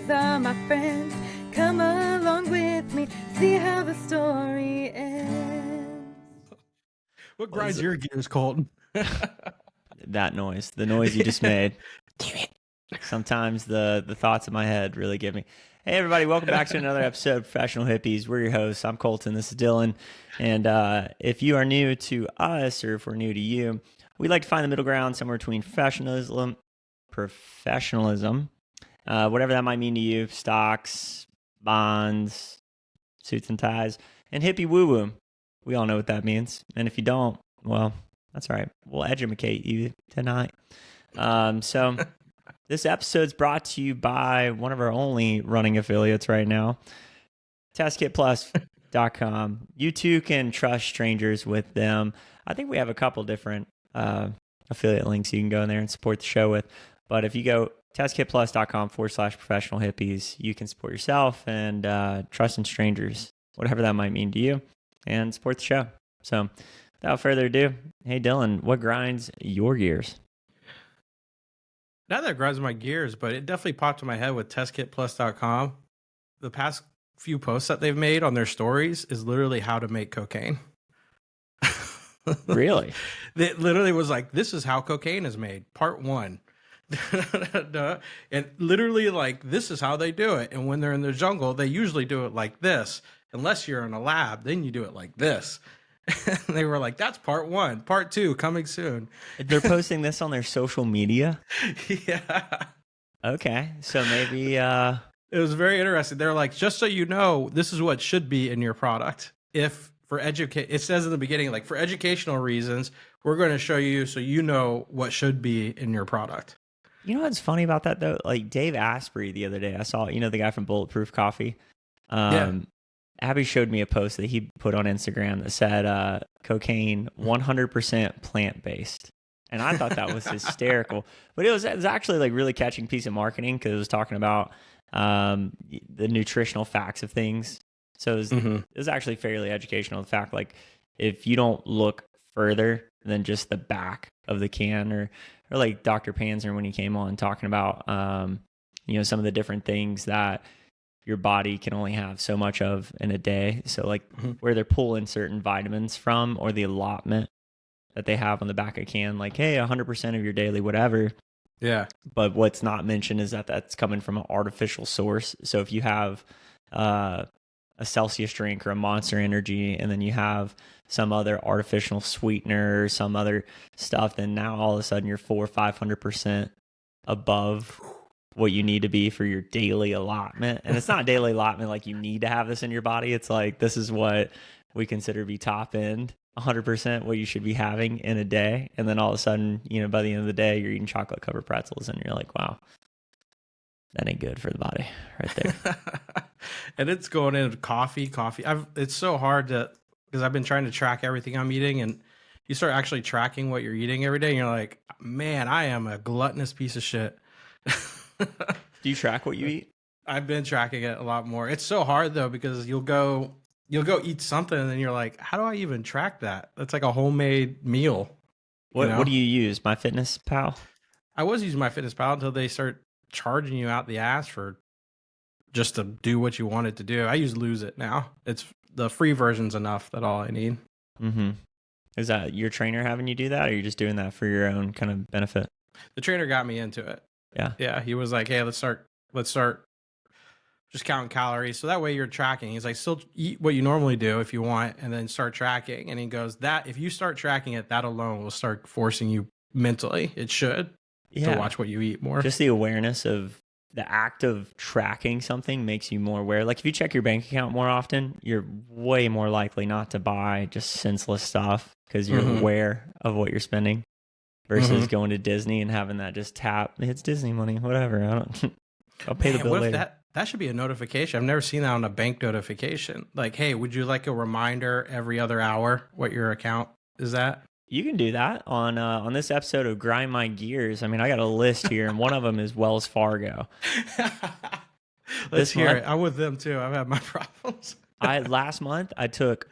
these are my friends. Come along with me, see how the story ends. What grinds your gears, Colton? That noise, the noise you just made. Sometimes the thoughts in my head really get me. Hey, everybody, welcome back to another episode of Professional Hippies. We're your hosts. I'm Colton. This is Dylan. And if you are new to us or if we're new to you, we like to find the middle ground somewhere between professionalism, whatever that might mean to you, stocks, bonds, suits and ties, and hippie woo-woo. We all know what that means. And if you don't, well, that's all right. We'll educate you tonight. So this episode's brought to you by one of our only running affiliates right now, testkitplus.com. You too can trust strangers with them. I think we have a couple different affiliate links you can go in there and support the show with. But if you go testkitplus.com/professional hippies, you can support yourself and trust in strangers, whatever that might mean to you, and support the show. So without further ado, hey Dylan, what grinds your gears? Not that it grinds my gears, but it definitely popped in my head with testkitplus.com. The past few posts that they've made on their stories is literally how to make cocaine. Really? It literally was like, this is how cocaine is made, part 1. And literally like, this is how they do it. And when they're in the jungle, they usually do it like this. Unless you're in a lab, then you do it like this. And they were like, that's part 1. Part 2 coming soon. They're posting this on their social media? Yeah. Okay, so maybe it was very interesting. They're like, just so you know, this is what should be in your product. If for it says in the beginning, like for educational reasons, we're going to show you so you know what should be in your product. You know what's funny about that though? Like Dave Asprey the other day, I saw, the guy from Bulletproof Coffee. Abby showed me a post that he put on Instagram that said cocaine 100% plant-based. And I thought that was hysterical. But it was actually like really catching piece of marketing because it was talking about the nutritional facts of things. So it was actually fairly educational. The fact, like, if you don't look further than just the back of the can, or like Dr. Panzer when he came on talking about, some of the different things that your body can only have so much of in a day. So like where they're pulling certain vitamins from, or the allotment that they have on the back of a can, like, hey, 100% of your daily whatever. Yeah. But what's not mentioned is that that's coming from an artificial source. So if you have a Celsius drink or a Monster Energy, and then you have some other artificial sweetener or some other stuff, then now all of a sudden you're 400 or 500% above what you need to be for your daily allotment. And it's not daily allotment like you need to have this in your body. It's like, this is what we consider to be top end, 100% what you should be having in a day. And then all of a sudden, by the end of the day, you're eating chocolate covered pretzels and you're like, wow, that ain't good for the body right there. And it's going into coffee. It's so hard because I've been trying to track everything I'm eating, and you start actually tracking what you're eating every day, and you're like, man, I am a gluttonous piece of shit. Do you track what you eat? I've been tracking it a lot more. It's so hard though, because you'll go eat something and then you're like, how do I even track that? That's like a homemade meal. What do you use? MyFitnessPal? I was using MyFitnessPal until they start charging you out the ass for just to do what you want it to do. I use Lose It now. It's the free version's enough. That's all I need. Mm-hmm. Is that your trainer having you do that, or are you just doing that for your own kind of benefit? The trainer got me into it. Yeah. He was like, hey, let's start just counting calories. So that way you're tracking. He's like, still eat what you normally do if you want, and then start tracking. And he goes, that if you start tracking it, that alone will start forcing you mentally. It should to watch what you eat more. Just the awareness of the act of tracking something makes you more aware. Like if you check your bank account more often, you're way more likely not to buy just senseless stuff because you're aware of what you're spending. Versus going to Disney and having that just tap, it's Disney money, whatever. I'll pay the bill later. That should be a notification. I've never seen that on a bank notification. Like, hey, would you like a reminder every other hour what your account is at? You can do that on this episode of Grind My Gears. I mean, I got a list here, and one of them is Wells Fargo. Let's hear it. I'm with them too. I've had my problems. Last month, I took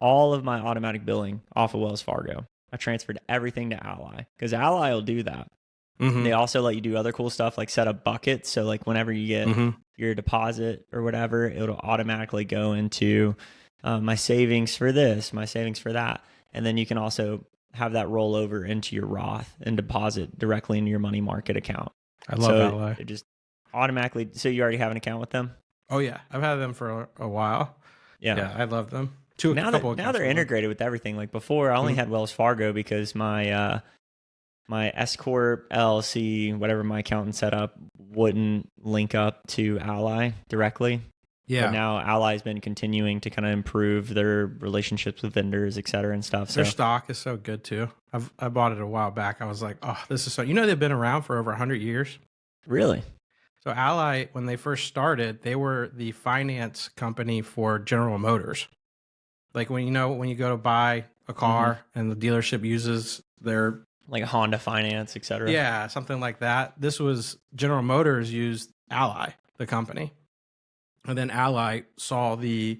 all of my automatic billing off of Wells Fargo. I transferred everything to Ally because Ally will do that. They also let you do other cool stuff like set up buckets. So like whenever you get your deposit or whatever, it'll automatically go into my savings for this, my savings for that. And then you can also have that roll over into your Roth and deposit directly into your money market account. I love Ally. It just automatically. So you already have an account with them? Oh yeah, I've had them for a while. Yeah, I love them. Now they're integrated with everything. Like before, I only had Wells Fargo because my my S Corp LLC, whatever my accountant set up, wouldn't link up to Ally directly. Yeah. But now Ally's been continuing to kind of improve their relationships with vendors, et cetera, and stuff. Their stock is so good too. I bought it a while back. I was like, oh, this is so. They've been around for over 100 years. Really? So Ally, when they first started, they were the finance company for General Motors. Like when you go to buy a car and the dealership uses their like Honda Finance, et cetera. Yeah, something like that. This was General Motors used Ally, the company. And then Ally saw they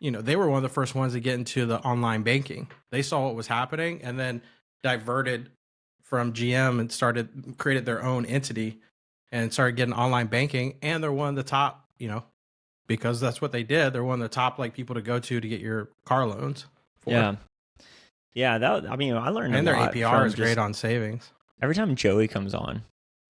were one of the first ones to get into the online banking. They saw what was happening and then diverted from GM and created their own entity and started getting online banking. And they're one of the top, because that's what they did. They're one of the top people to go to get your car loans. Yeah. Yeah, I learned and a their lot. APR is great on savings. Every time Joey comes on,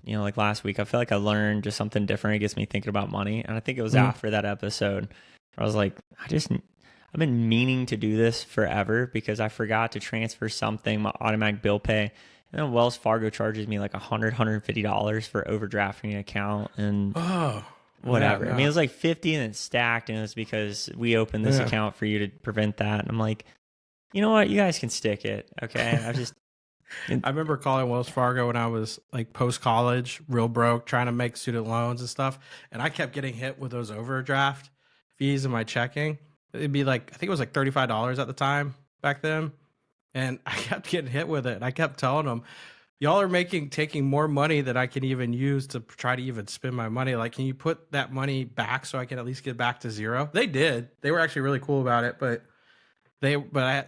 like last week, I feel like I learned just something different. It gets me thinking about money. And I think it was after that episode where I was like, I've been meaning to do this forever because I forgot to transfer something, my automatic bill pay. And then Wells Fargo charges me like $150 for overdrafting an account and whatever. Yeah, no. I mean, it was like 50 and it's stacked, and it's because we opened this account for you to prevent that. And I'm like, you know what? You guys can stick it. Okay. I remember calling Wells Fargo when I was like post-college, real broke, trying to make student loans and stuff. And I kept getting hit with those overdraft fees in my checking. It'd be like, I think it was like $35 at the time back then. And I kept getting hit with it. And I kept telling them, y'all are taking more money than I can even use to try to even spend my money. Like, can you put that money back so I can at least get back to zero? They did. They were actually really cool about it, but I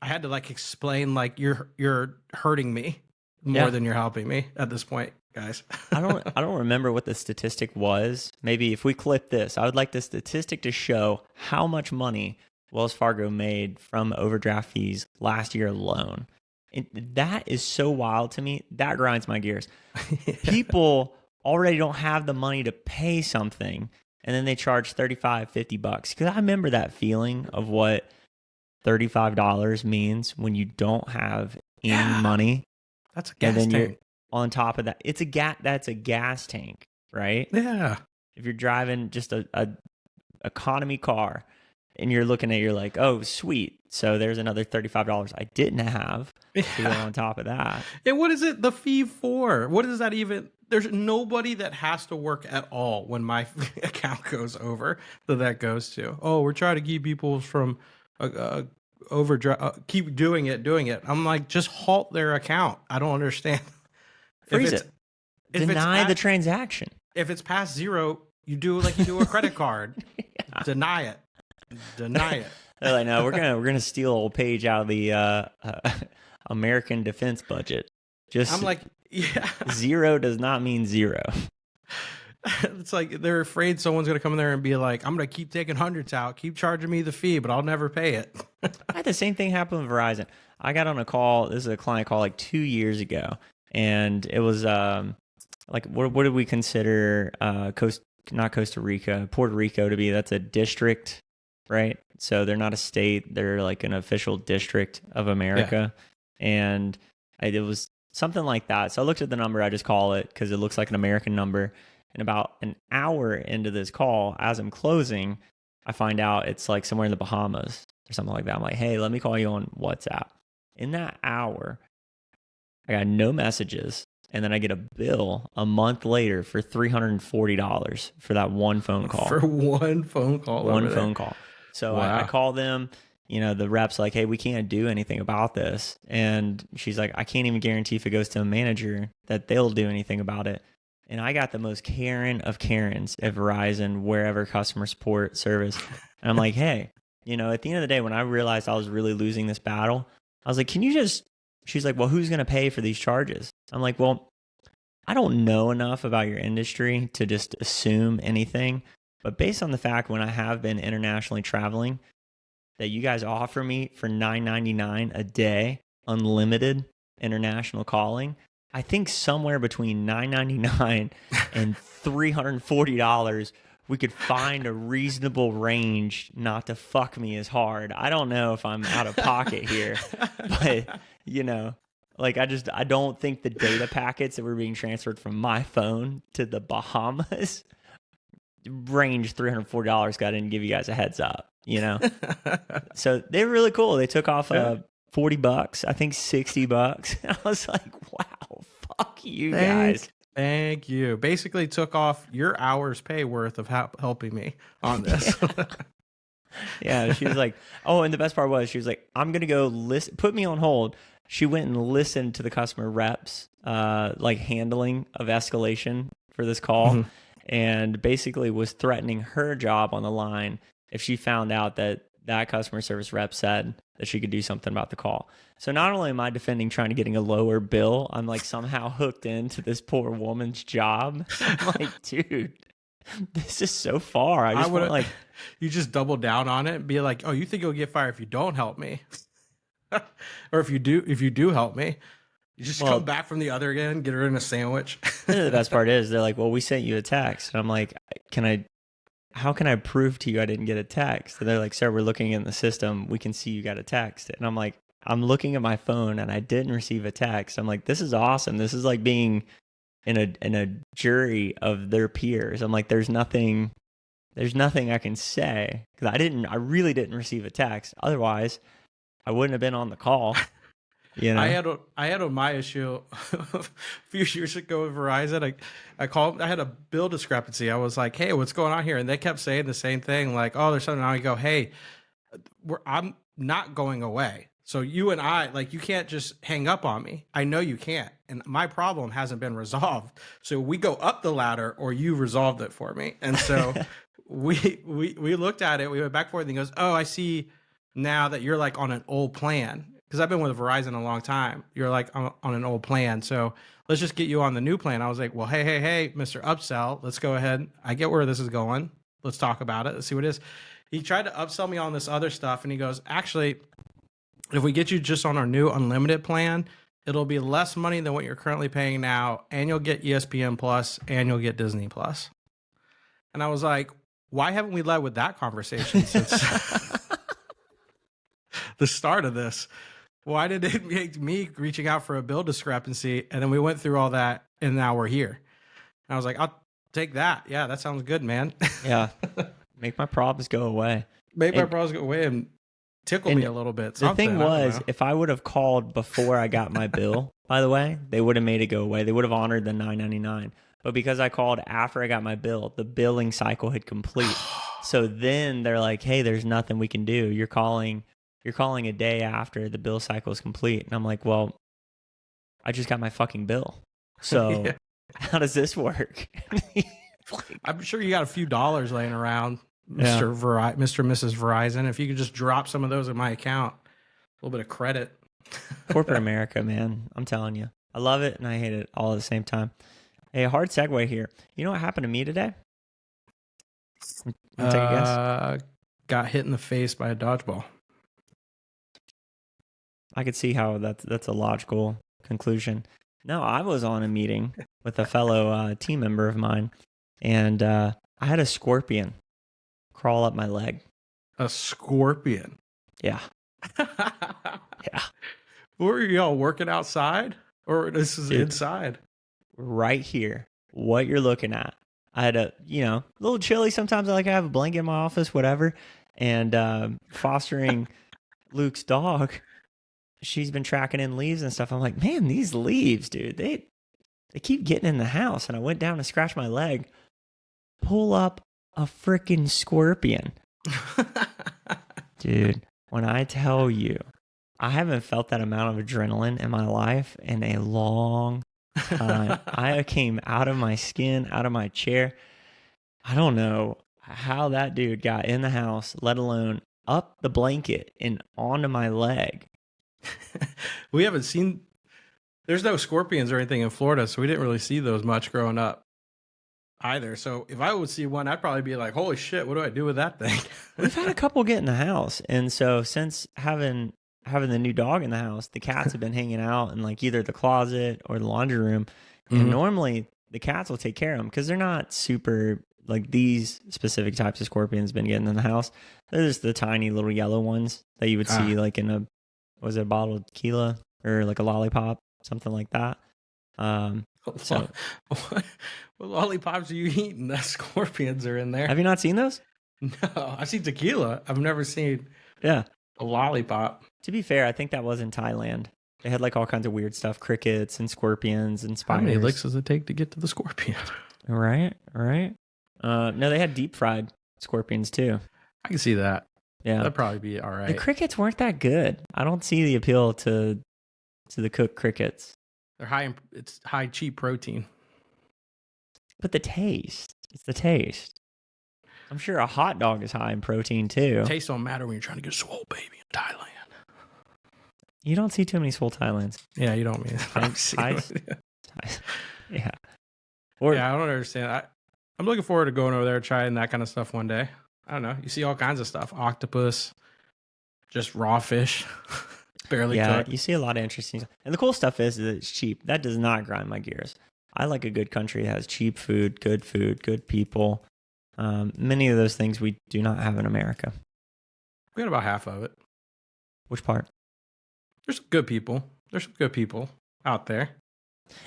had to explain you're hurting me more than you're helping me at this point, guys. I don't remember what the statistic was. Maybe if we clip this, I would like the statistic to show how much money Wells Fargo made from overdraft fees last year alone. And that is so wild to me. That grinds my gears. People already don't have the money to pay something, and then they charge $35, $50. Because I remember that feeling of what $35 means when you don't have any money. That's a gas tank. You're on top of that, that's a gas tank, right? Yeah. If you're driving just a economy car and you're looking at, you're like, oh, sweet. So there's another $35 I didn't have to go on top of that. And what is it the fee for? What is that even? There's nobody that has to work at all when my account goes over that goes to. Oh, we're trying to keep people from overdraft. Keep doing it. I'm like, just halt their account. I don't understand. Freeze it. Deny the transaction. If it's past zero, you do like you do a credit card. Deny it. They're like, no, we're gonna steal a whole page out of the American defense budget. I'm like, yeah. Zero does not mean zero. It's like they're afraid someone's gonna come in there and be like, I'm gonna keep taking hundreds out, keep charging me the fee, but I'll never pay it. I had the same thing happen with Verizon. I got on a call. This is a client call like 2 years ago, and it was like what did we consider not Costa Rica, Puerto Rico to be? That's a district, right? So they're not a state; they're like an official district of America, and it was something like that. So I looked at the number. I just call it because it looks like an American number. And about an hour into this call, as I'm closing, I find out it's like somewhere in the Bahamas or something like that. I'm like, hey, let me call you on WhatsApp. In that hour, I got no messages. And then I get a bill a month later for $340 for that one phone call. For one phone call? One phone call. So wow. I call them. The rep's like, hey, we can't do anything about this. And she's like, I can't even guarantee if it goes to a manager that they'll do anything about it. And I got the most Karen of Karens at Verizon, wherever customer support service. And I'm like, hey, at the end of the day, when I realized I was really losing this battle, I was like, she's like, well, who's going to pay for these charges? I'm like, well, I don't know enough about your industry to just assume anything, but based on the fact when I have been internationally traveling, that you guys offer me for $9.99 a day, unlimited international calling, I think somewhere between $9.99 and $340, we could find a reasonable range not to fuck me as hard. I don't know if I'm out of pocket here, but you know, like I don't think the data packets that were being transferred from my phone to the Bahamas range $340. I didn't give you guys a heads up, you know? So they were really cool. They took off $40, I think $60. I was like, wow, fuck you guys. Thank you. Basically took off your hour's pay worth of helping me on this. Yeah, she was like, oh, and the best part was she was like, I'm going to go put me on hold. She went and listened to the customer reps, like handling of escalation for this call, and basically was threatening her job on the line if she found out that customer service rep said that she could do something about the call. So not only am I defending trying to getting a lower bill, I'm like somehow hooked into this poor woman's job. I'm like, dude, this is so far. I just want like, you just double down on it and be like, oh, you think you'll get fired if you don't help me? Or if you do help me, you just come back from the other end, get her in a sandwich. The best part is they're like, well, we sent you a text. And I'm like, how can I prove to you I didn't get a text? And they're like, sir, we're looking in the system. We can see you got a text. And I'm like, I'm looking at my phone and I didn't receive a text. I'm like, this is awesome. This is like being in a jury of their peers. I'm like, there's nothing I can say because I really didn't receive a text. Otherwise, I wouldn't have been on the call. You know, I had on my issue a few years ago with Verizon. I called. I had a bill discrepancy. I was like, "Hey, what's going on here?" And they kept saying the same thing, like, "Oh, there's something." I go, "Hey, I'm not going away. So you and I, like, you can't just hang up on me. I know you can't, and my problem hasn't been resolved. So we go up the ladder, or you resolved it for me." And so we looked at it. We went back and forth, and he goes, "Oh, I see now that you're like on an old plan." Because I've been with Verizon a long time. You're like on an old plan. So let's just get you on the new plan. I was like, well, hey, Mr. Upsell, let's go ahead. I get where this is going. Let's talk about it. Let's see what it is. He tried to upsell me on this other stuff. And he goes, actually, if we get you just on our new unlimited plan, it'll be less money than what you're currently paying now. And you'll get ESPN Plus and you'll get Disney Plus. And I was like, why haven't we led with that conversation since the start of this? Why did it make me reaching out for a bill discrepancy? And then we went through all that and now we're here. And I was like, I'll take that. Yeah, that sounds good, man. Yeah. Make my problems go away. Make my problems go away and tickle me a little bit. The thing was, if I would have called before I got my bill, by the way, they would have made it go away. They would have honored the $9.99. But because I called after I got my bill, the billing cycle had complete. So then they're like, hey, there's nothing we can do. You're calling a day after the bill cycle is complete. And I'm like, well, I just got my fucking bill. So yeah. How does this work? I'm sure you got a few dollars laying around, Mr. and Mrs. Verizon. If you could just drop some of those in my account, a little bit of credit. Corporate America, man. I'm telling you. I love it and I hate it all at the same time. Hey, a hard segue here. You know what happened to me today? Take a guess. Got hit in the face by a dodgeball. I could see how that's a logical conclusion. No, I was on a meeting with a fellow team member of mine, and I had a scorpion crawl up my leg. A scorpion? Yeah. Yeah. Were y'all working outside, or this is inside? Right here, what you're looking at. I had a little chilly. Sometimes I like to have a blanket in my office, whatever. And fostering Luke's dog, she's been tracking in leaves and stuff. I'm like, man, these leaves, dude, they keep getting in the house. And I went down to scratch my leg, pull up a freaking scorpion. Dude, when I tell you, I haven't felt that amount of adrenaline in my life in a long time. I came out of my skin, out of my chair. I don't know how that dude got in the house, let alone up the blanket and onto my leg. We haven't seen There's no scorpions or anything in Florida, so we didn't really see those much growing up either. So if I would see one, I'd probably be like, holy shit, what do I do with that thing? We've had a couple get in the house. And so since having the new dog in the house, the cats have been hanging out in like either the closet or the laundry room. And normally the cats will take care of them because they're not super, like these specific types of scorpions been getting in the house. They're just the tiny little yellow ones that you would see like in a bottle of tequila or like a lollipop, something like that. So what lollipops are you eating? That scorpions are in there. Have you not seen those? No, I've seen tequila. I've never seen a lollipop. To be fair, I think that was in Thailand. They had like all kinds of weird stuff, crickets and scorpions and spiders. How many licks does it take to get to the scorpion? Right. No, they had deep fried scorpions too. I can see that. Yeah, that'd probably be all right. The crickets weren't that good. I don't see the appeal to the cooked crickets. They're it's high cheap protein. But it's the taste. I'm sure a hot dog is high in protein too. Taste don't matter when you're trying to get a swole baby in Thailand. You don't see too many swole Thailands. Yeah, you don't mean yeah. I don't understand. I'm looking forward to going over there and trying that kind of stuff one day. I don't know. You see all kinds of stuff. Octopus, just raw fish, barely cooked. You see a lot of interesting stuff. And the cool stuff is that it's cheap. That does not grind my gears. I like a good country that has cheap food, good people. Many of those things we do not have in America. We got about half of it. Which part? There's some good people. There's some good people out there.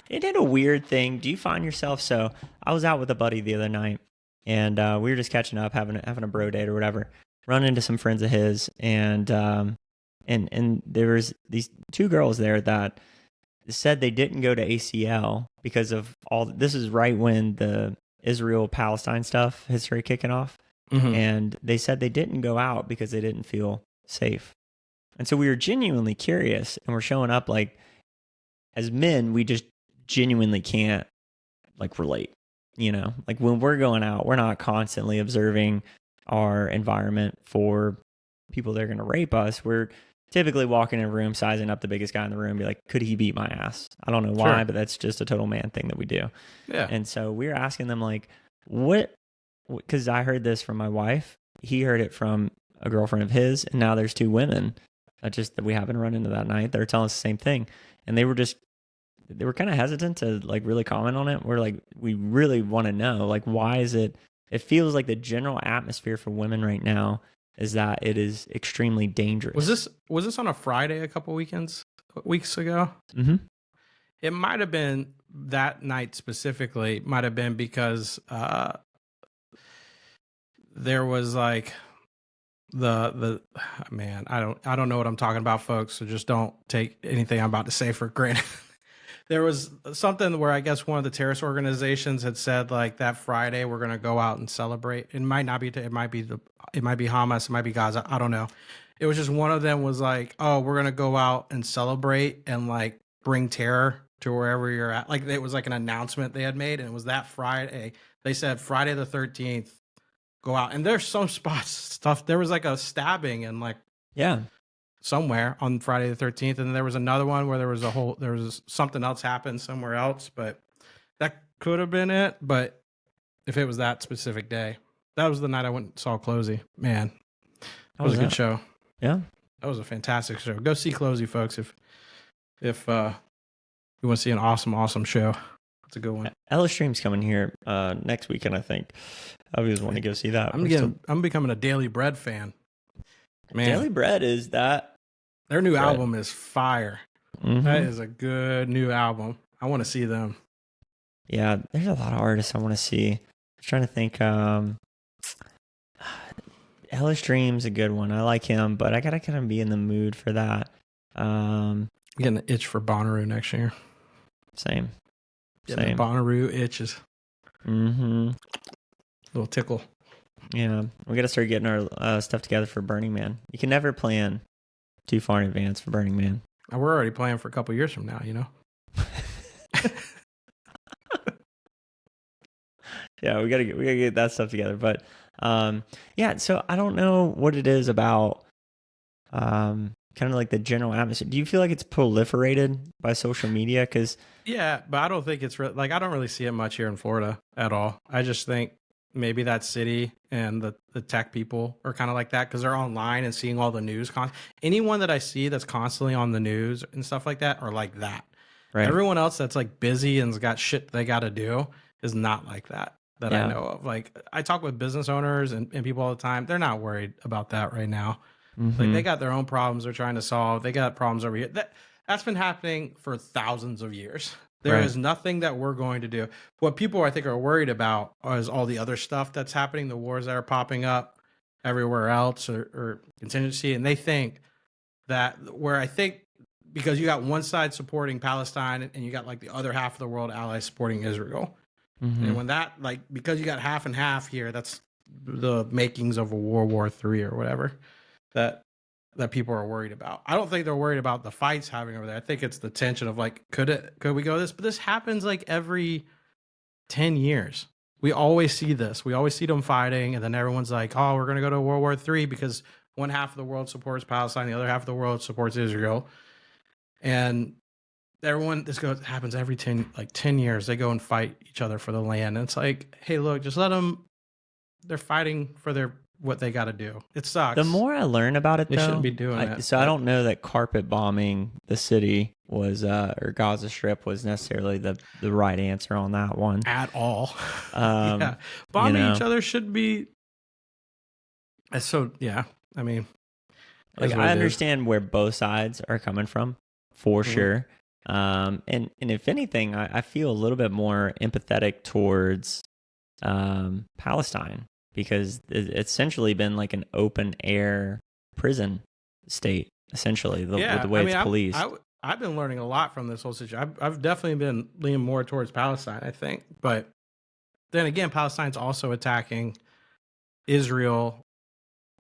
It did a weird thing. Do you find yourself? So I was out with a buddy the other night, and we were just catching up, having a bro date or whatever. Run into some friends of his, and there was these two girls there that said they didn't go to ACL because of all. This is right when the Israel-Palestine stuff started kicking off, and they said they didn't go out because they didn't feel safe. And so we were genuinely curious, and we're showing up like, as men, we just genuinely can't like relate, like when we're going out, we're not constantly observing our environment for people that are going to rape us. We're typically walking in a room, sizing up the biggest guy in the room, be like, could he beat my ass? I don't know why, but that's just a total man thing that we do. Yeah. And so we were asking them like, because I heard this from my wife. He heard it from a girlfriend of his. And now there's two women that we happened to run into that night. They're telling us the same thing. And they were kind of hesitant to like really comment on it. We're like, we really want to know, like, why is it feels like the general atmosphere for women right now is that it is extremely dangerous. Was this on a Friday a couple weeks ago? Mm-hmm. It might have been that night specifically, might have been because there was like the man, I don't know what I'm talking about, folks, so just don't take anything I'm about to say for granted. There was something where I guess one of the terrorist organizations had said like that Friday we're going to go out and celebrate. It might not be it might be Hamas, it might be Gaza, I don't know. It was just one of them was like, "Oh, we're going to go out and celebrate and like bring terror to wherever you're at." Like it was like an announcement they had made, and it was that Friday. They said Friday the 13th go out. And there's some stuff. There was like a stabbing and like somewhere on Friday the 13th, and then there was another one where there was something else happened somewhere else, but that could have been it. But if it was that specific day, that was the night I went and saw Closey. Man, that was a good show. Yeah, that was a fantastic show. Go see Closey, folks, if you want to see an awesome show. It's a good one. Ella Stream's coming here next weekend, I think. I always want to go see that. I'm becoming a Daily Bread fan. Man, Daily Bread is that. Their new album is fire. Mm-hmm. That is a good new album. I want to see them. Yeah, there's a lot of artists I want to see. I'm trying to think. Hellish Dream's a good one. I like him, but I gotta kind of be in the mood for that. I'm getting the itch for Bonnaroo next year. Same. The Bonnaroo itches. Mm-hmm. Little tickle. Yeah, we gotta start getting our stuff together for Burning Man. You can never plan too far in advance for Burning Man. We're already planning for a couple years from now, Yeah, we gotta get that stuff together. But so I don't know what it is about kind of like the general atmosphere. Do you feel like it's proliferated by social media? Because yeah, but I don't think it's like I don't really see it much here in Florida at all. I just think maybe that city and the tech people are kind of like that because they're online and seeing all the news. Anyone that I see that's constantly on the news and stuff like that are like that. Right. Everyone else that's like busy and's got shit they got to do is not like that I know of. Like I talk with business owners and people all the time. They're not worried about that right now. Like they got their own problems they're trying to solve. They got problems over here. That's been happening for thousands of years. There is nothing that we're going to do. What people I think are worried about is all the other stuff that's happening, the wars that are popping up everywhere else or contingency. And they think that where I think because you got one side supporting Palestine and you got like the other half of the world allies supporting Israel. And when that, like, because you got half and half here, that's the makings of a World War III or whatever that people are worried about. I don't think they're worried about the fights having over there. I think it's the tension of like, could we go this? But this happens like every 10 years. We always see this. We always see them fighting. And then everyone's like, oh, we're going to go to World War III because one half of the world supports Palestine. The other half of the world supports Israel. And happens every 10 years. They go and fight each other for the land. And it's like, hey, look, just let them, they're fighting for what they got to do. It sucks. The more I learn about it, they shouldn't be doing it. So I don't know that carpet bombing the city was, or Gaza Strip was necessarily the right answer on that one. At all. Bombing each other should be. So, yeah, I mean. Like, I understand where both sides are coming from, for sure. And if anything, I feel a little bit more empathetic towards Palestine because it's essentially been like an open air prison state, essentially, with the way it's policed. I've been learning a lot from this whole situation. I've definitely been leaning more towards Palestine, I think. But then again, Palestine's also attacking Israel.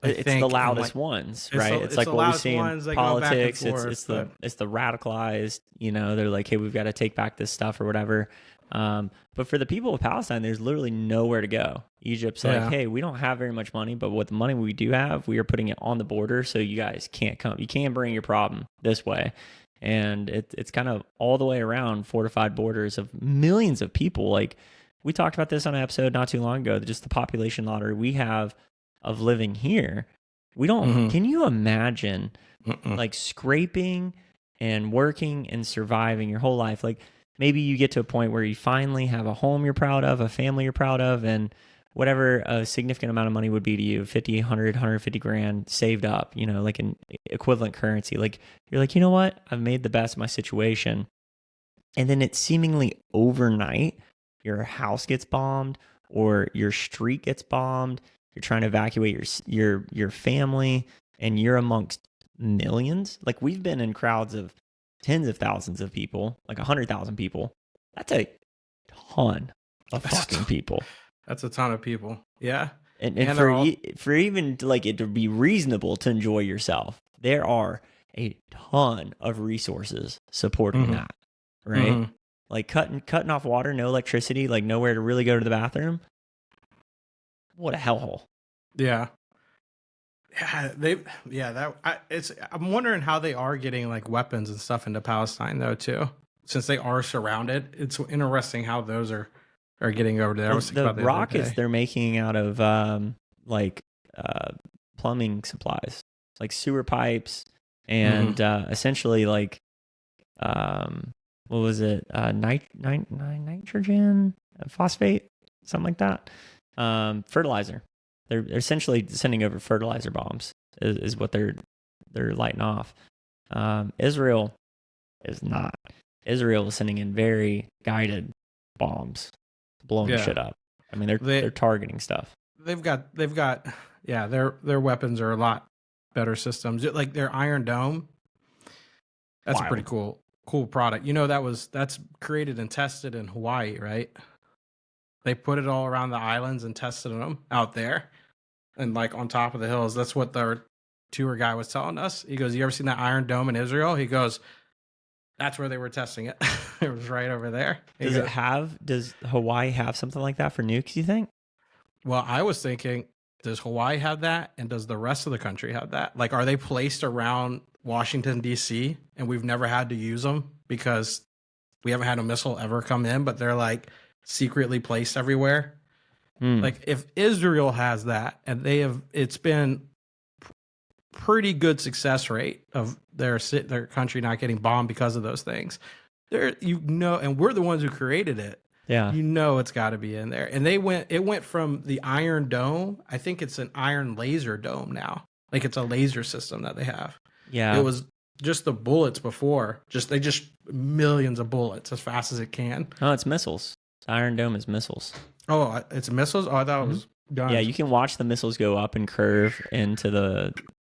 It's the loudest ones, right? It's like what we see in politics. It's the radicalized, they're like, hey, we've got to take back this stuff or whatever. But for the people of Palestine, there's literally nowhere to go. Egypt's like, hey, we don't have very much money, but what the money we do have, we are putting it on the border, so you guys can't come. You can't bring your problem this way. And it's kind of all the way around fortified borders of millions of people. Like we talked about this on an episode not too long ago, just the population lottery we have of living here. We don't, can you imagine like scraping and working and surviving your whole life? Like maybe you get to a point where you finally have a home you're proud of, a family you're proud of, and whatever a significant amount of money would be to you, 50, 100, 150 grand saved up, like an equivalent currency. Like you're like, you know what? I've made the best of my situation. And then it's seemingly overnight, your house gets bombed or your street gets bombed. You're trying to evacuate your family, and you're amongst millions. Like we've been in crowds of tens of thousands of people, like 100,000 people. That's a ton of fucking people. That's a ton of people. Yeah. And for even like it to be reasonable to enjoy yourself, there are a ton of resources supporting that, right? Like cutting off water, no electricity, like nowhere to really go to the bathroom. What a hellhole. Yeah. I'm wondering how they are getting like weapons and stuff into Palestine though too. Since they are surrounded, it's interesting how those are getting over there. The rockets they're making out of plumbing supplies, like sewer pipes and essentially like what was it? Nitrogen, phosphate, something like that. Fertilizer. They're essentially sending over fertilizer bombs is what they're lighting off. Israel is not. Israel is sending in very guided bombs, blowing shit up. I mean, they're targeting stuff. They've got their weapons are a lot better systems. Like their Iron Dome. That's a pretty cool product. That's created and tested in Hawaii, right? They put it all around the islands and tested them out there and like on top of the hills. That's what the tour guy was telling us. He goes, you ever seen that Iron Dome in Israel? He goes, that's where they were testing it. It was right over there. Does Hawaii have something like that for nukes, you think? Well, I was thinking, does Hawaii have that? And does the rest of the country have that? Like, are they placed around Washington, D.C., and we've never had to use them because we haven't had a missile ever come in, but they're like secretly placed everywhere. Like if Israel has that, and it's been pretty good success rate of their country not getting bombed because of those things. And we're the ones who created it. Yeah. It's got to be in there. And it went from the Iron Dome. I think it's an Iron Laser Dome now. Like it's a laser system that they have. Yeah. It was just the bullets before. They just millions of bullets as fast as it can. Oh, it's missiles. Iron Dome is missiles. Oh, it's missiles? Oh, I thought it was guns. Yeah, you can watch the missiles go up and curve into the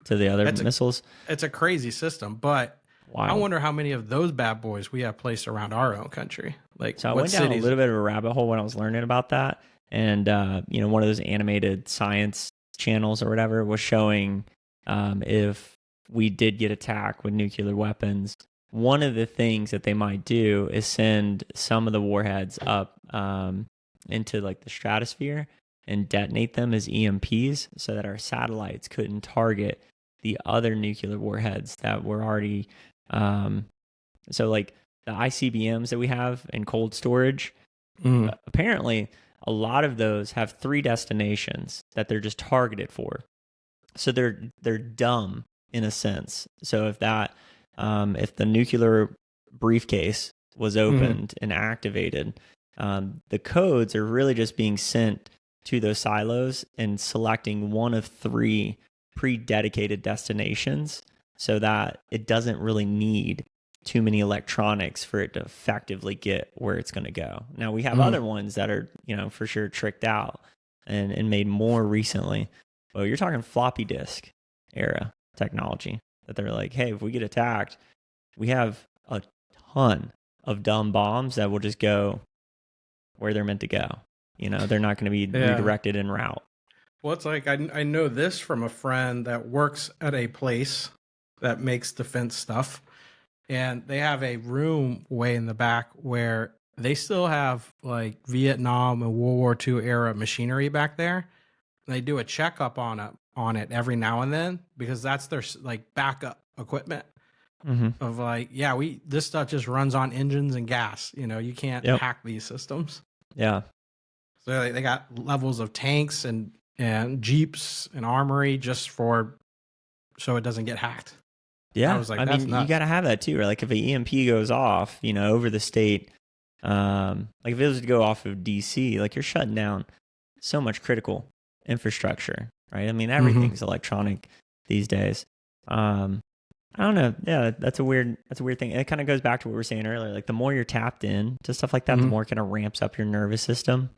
other missiles. It's a crazy system, but I wonder how many of those bad boys we have placed around our own country. Like, so I went down a little bit of a rabbit hole when I was learning about that, and one of those animated science channels or whatever was showing if we did get attacked with nuclear weapons, one of the things that they might do is send some of the warheads up into like the stratosphere and detonate them as EMPs so that our satellites couldn't target the other nuclear warheads that were already so like the ICBMs that we have in cold storage, apparently a lot of those have 3 destinations that they're just targeted for. So they're dumb in a sense. So if the nuclear briefcase was opened and activated, the codes are really just being sent to those silos and selecting one of 3 pre-dedicated destinations so that it doesn't really need too many electronics for it to effectively get where it's going to go. Now we have other ones that are, for sure tricked out and made more recently. Well, you're talking floppy disk era technology that they're like, hey, if we get attacked, we have a ton of dumb bombs that will just go where they're meant to go. They're not going to be redirected en route. Well, it's like I know this from a friend that works at a place that makes defense stuff, and they have a room way in the back where they still have like Vietnam and World War II era machinery back there. And they do a checkup on it every now and then because that's their like backup equipment of like, this stuff just runs on engines and gas. You can't hack these systems. Yeah. So they got levels of tanks and Jeeps and armory just so it doesn't get hacked. Yeah. I was like, you got to have that too, right? Like if an EMP goes off, over the state, like if it was to go off of DC, like you're shutting down so much critical infrastructure, right? I mean, everything's electronic these days. I don't know. Yeah, that's a weird thing. And it kind of goes back to what we were saying earlier. Like the more you're tapped in to stuff like that, the more it kind of ramps up your nervous system,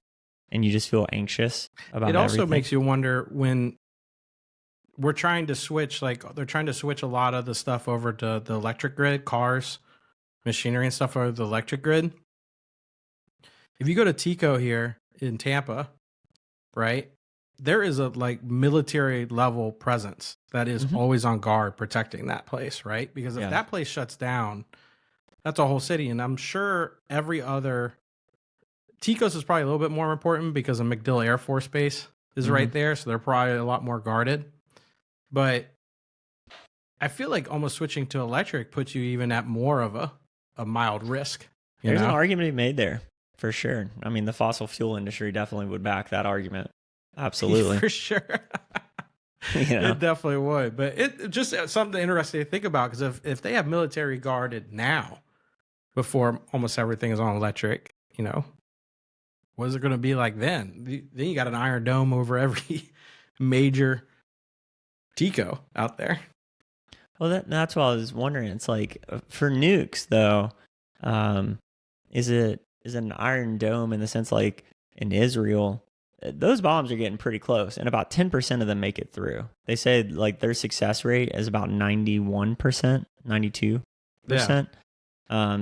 and you just feel anxious about it. Also makes you wonder when we're trying to switch. Like they're trying to switch a lot of the stuff over to the electric grid, cars, machinery, and stuff over the electric grid. If you go to Tico here in Tampa, right? There is a like military level presence that is always on guard protecting that place, right? Because if that place shuts down, that's a whole city. And I'm sure every other Ticos is probably a little bit more important because of MacDill Air Force Base is right there. So they're probably a lot more guarded. But I feel like almost switching to electric puts you even at more of a mild risk. There's an argument to be made there for sure. I mean, the fossil fuel industry definitely would back that argument. Absolutely. For sure. It definitely would. But it just something interesting to think about because if they have military guarded now before almost everything is on electric, what is it going to be like then? Then you got an Iron Dome over every major Tico out there. Well, that's what I was wondering. It's like for nukes, though, is it an Iron Dome in the sense like in Israel? Those bombs are getting pretty close, and about 10% of them make it through. They say like their success rate is about 91%, 92%.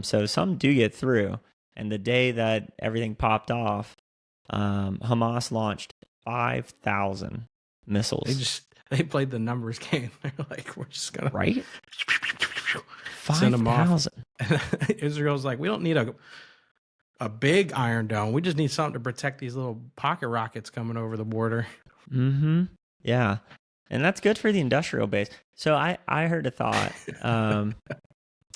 So some do get through. And the day that everything popped off, Hamas launched 5,000 missiles. They played the numbers game. They're like, we're just gonna 5,000. Israel's like, we don't need a big Iron Dome. We just need something to protect these little pocket rockets coming over the border. Yeah. And that's good for the industrial base. So I heard a thought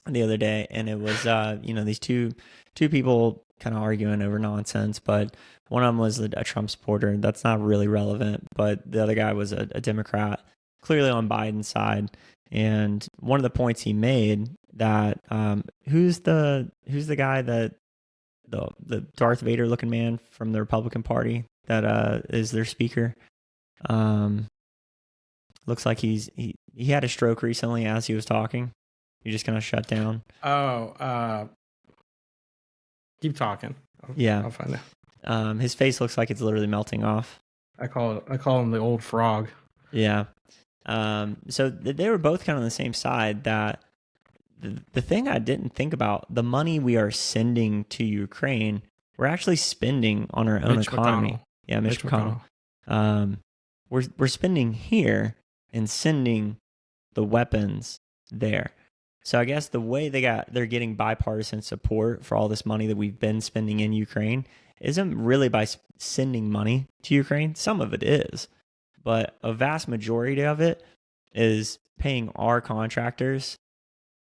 the other day, and it was these two people kind of arguing over nonsense, but one of them was a Trump supporter. That's not really relevant, but the other guy was a Democrat, clearly on Biden's side. And one of the points he made that who's the guy that the Darth Vader looking man from the Republican Party that is their speaker? Looks like he had a stroke recently as he was talking. You're just gonna shut down. Keep talking. I'll find it. His face looks like it's literally melting off. I call him the old frog. Yeah. So they were both kind of on the same side. That the thing I didn't think about, the money we are sending to Ukraine, we're actually spending on our own economy. McConnell. Yeah, Mitch McConnell. We're spending here and sending the weapons there. So I guess the way they're getting bipartisan support for all this money that we've been spending in Ukraine isn't really by sending money to Ukraine. Some of it is, but a vast majority of it is paying our contractors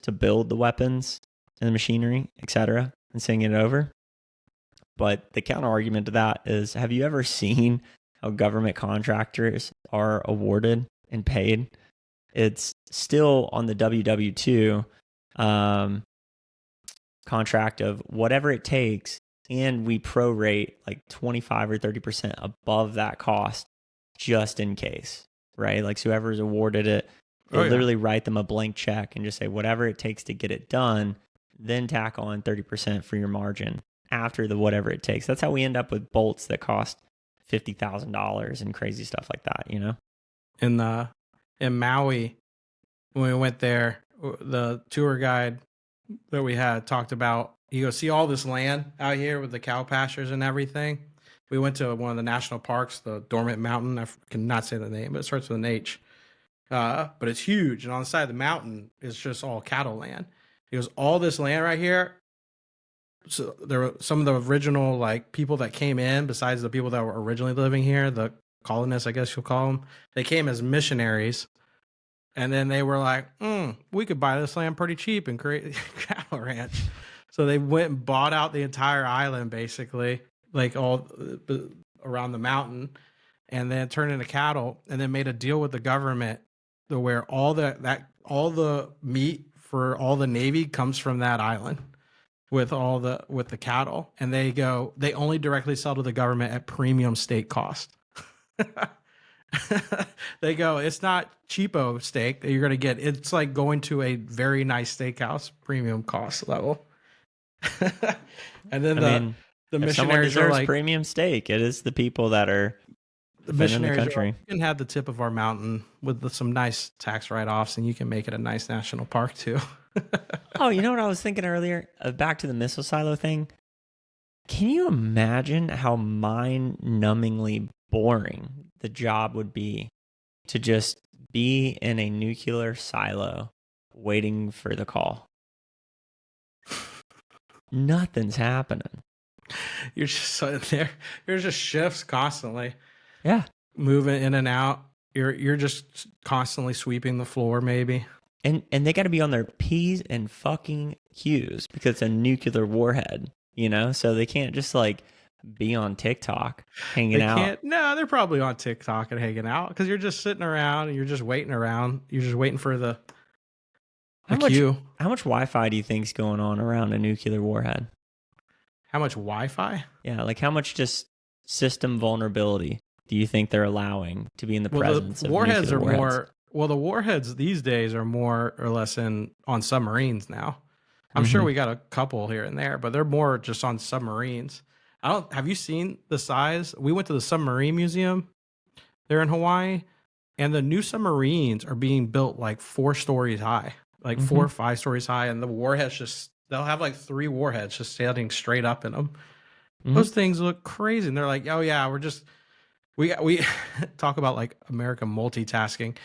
to build the weapons and the machinery, etc., and sending it over. But the counter argument to that is, have you ever seen how government contractors are awarded and paid? It's still on the WW2 contract of whatever it takes, and we prorate like 25 or 30% above that cost just in case, right? Like, so whoever's awarded it, they literally write them a blank check and just say whatever it takes to get it done, then tack on 30% for your margin after the whatever it takes. That's how we end up with bolts that cost $50,000 and crazy stuff like that, you know? In Maui, when we went there, the tour guide that we had talked about, you go see all this land out here with the cow pastures and everything. We went to one of the national parks, the Dormant Mountain. I cannot say the name, but it starts with an H. But it's huge, and on the side of the mountain is just all cattle land. He goes, all this land right here. So there were some of the original like people that came in, besides the people that were originally living here, the colonists, I guess you'll call them. They came as missionaries, and then they were like, we could buy this land pretty cheap and create a cattle ranch. So they went and bought out the entire island, basically, like all around the mountain, and then turned into cattle, and then made a deal with the government to where all the meat for all the Navy comes from that island with the cattle, and they only directly sell to the government at premium steak cost. They go, it's not cheapo steak that you're going to get. It's like going to a very nice steakhouse, premium cost level. And then the missionaries are like, premium steak. It is the people that are the missionaries in the country. You can have the tip of our mountain with some nice tax write-offs, and you can make it a nice national park too. Oh, you know what I was thinking earlier? Back to the missile silo thing. Can you imagine how mind-numbingly boring the job would be to just be in a nuclear silo waiting for the call? Nothing's happening. You're just there. There's just shifts constantly. Yeah, moving in and out. You're just constantly sweeping the floor, maybe. And they got to be on their P's and fucking Q's because it's a nuclear warhead, you know? So they can't just like be on TikTok hanging out. No, they're probably on TikTok and hanging out because you're just sitting around and you're just waiting around. You're just waiting for the queue. How much Wi-Fi do you think's going on around a nuclear warhead? How much Wi-Fi? Yeah, like how much just system vulnerability do you think they're allowing to be in the presence of warheads? Nuclear warheads? More. Well, the warheads these days are more or less on submarines now. I'm sure we got a couple here and there, but they're more just on submarines. Have you seen the size? We went to the submarine museum there in Hawaii, and the new submarines are being built like 4 stories high, like 4 or 5 stories high, and the warheads they'll have like 3 warheads just standing straight up in them. Those things look crazy, and they're like, oh yeah, we talk about like American multitasking.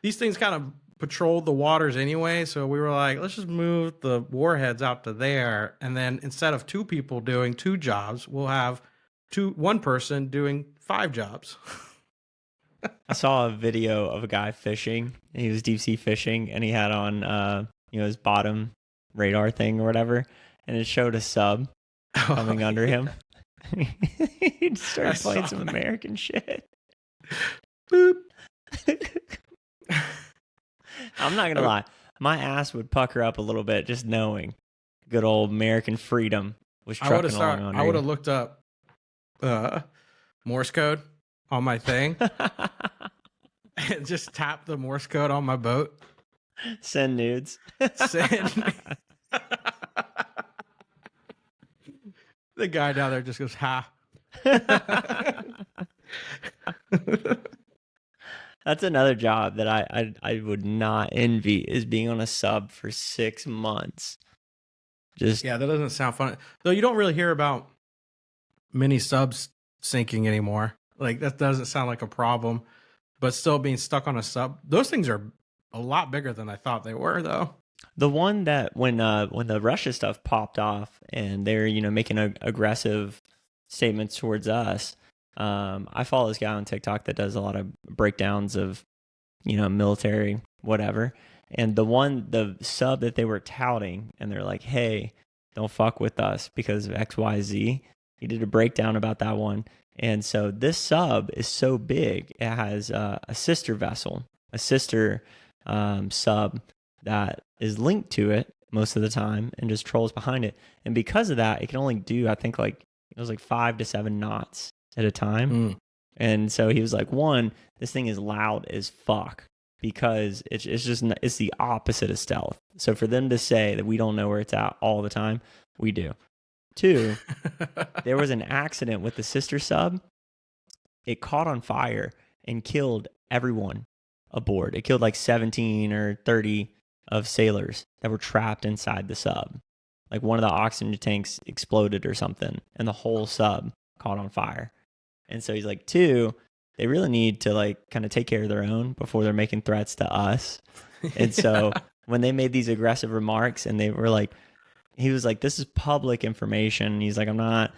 These things kind of patrolled the waters anyway, so we were like, let's just move the warheads out to there, and then instead of 2 people doing 2 jobs, we'll have one person doing 5 jobs. I saw a video of a guy fishing. He was deep sea fishing, and he had on, his bottom radar thing or whatever, and it showed a sub coming under him. He just started playing some American shit. Boop. I'm not gonna lie, my ass would pucker up a little bit just knowing good old American freedom was trucking along under. I would have looked up Morse code on my thing and just tap the Morse code on my boat. Send nudes. Send. The guy down there just goes, ha. That's another job that I would not envy, is being on a sub for 6 months. Yeah, that doesn't sound fun. Though you don't really hear about many subs sinking anymore. Like, that doesn't sound like a problem. But still being stuck on a sub, those things are a lot bigger than I thought they were, though. The one that when the Russia stuff popped off and they're making aggressive statements towards us, I follow this guy on TikTok that does a lot of breakdowns of military whatever, and the sub that they were touting, and they're like, hey, don't fuck with us because of XYZ. He did a breakdown about that one, and so this sub is so big, it has a sister vessel, a sister sub that is linked to it most of the time and just trolls behind it. And because of that, it can only do, I think, like 5 to 7 knots at a time. And so he was like, one, this thing is loud as fuck because it's the opposite of stealth. So for them to say that we don't know where it's at all the time, we do. 2, there was an accident with the sister sub. It caught on fire and killed everyone aboard. It killed like 17 or 30 of sailors that were trapped inside the sub. Like one of the oxygen tanks exploded or something, and the whole sub caught on fire. And so he's like, 2, they really need to like kind of take care of their own before they're making threats to us. And so when they made these aggressive remarks, and they were like, he was like, this is public information. And he's like, I'm not,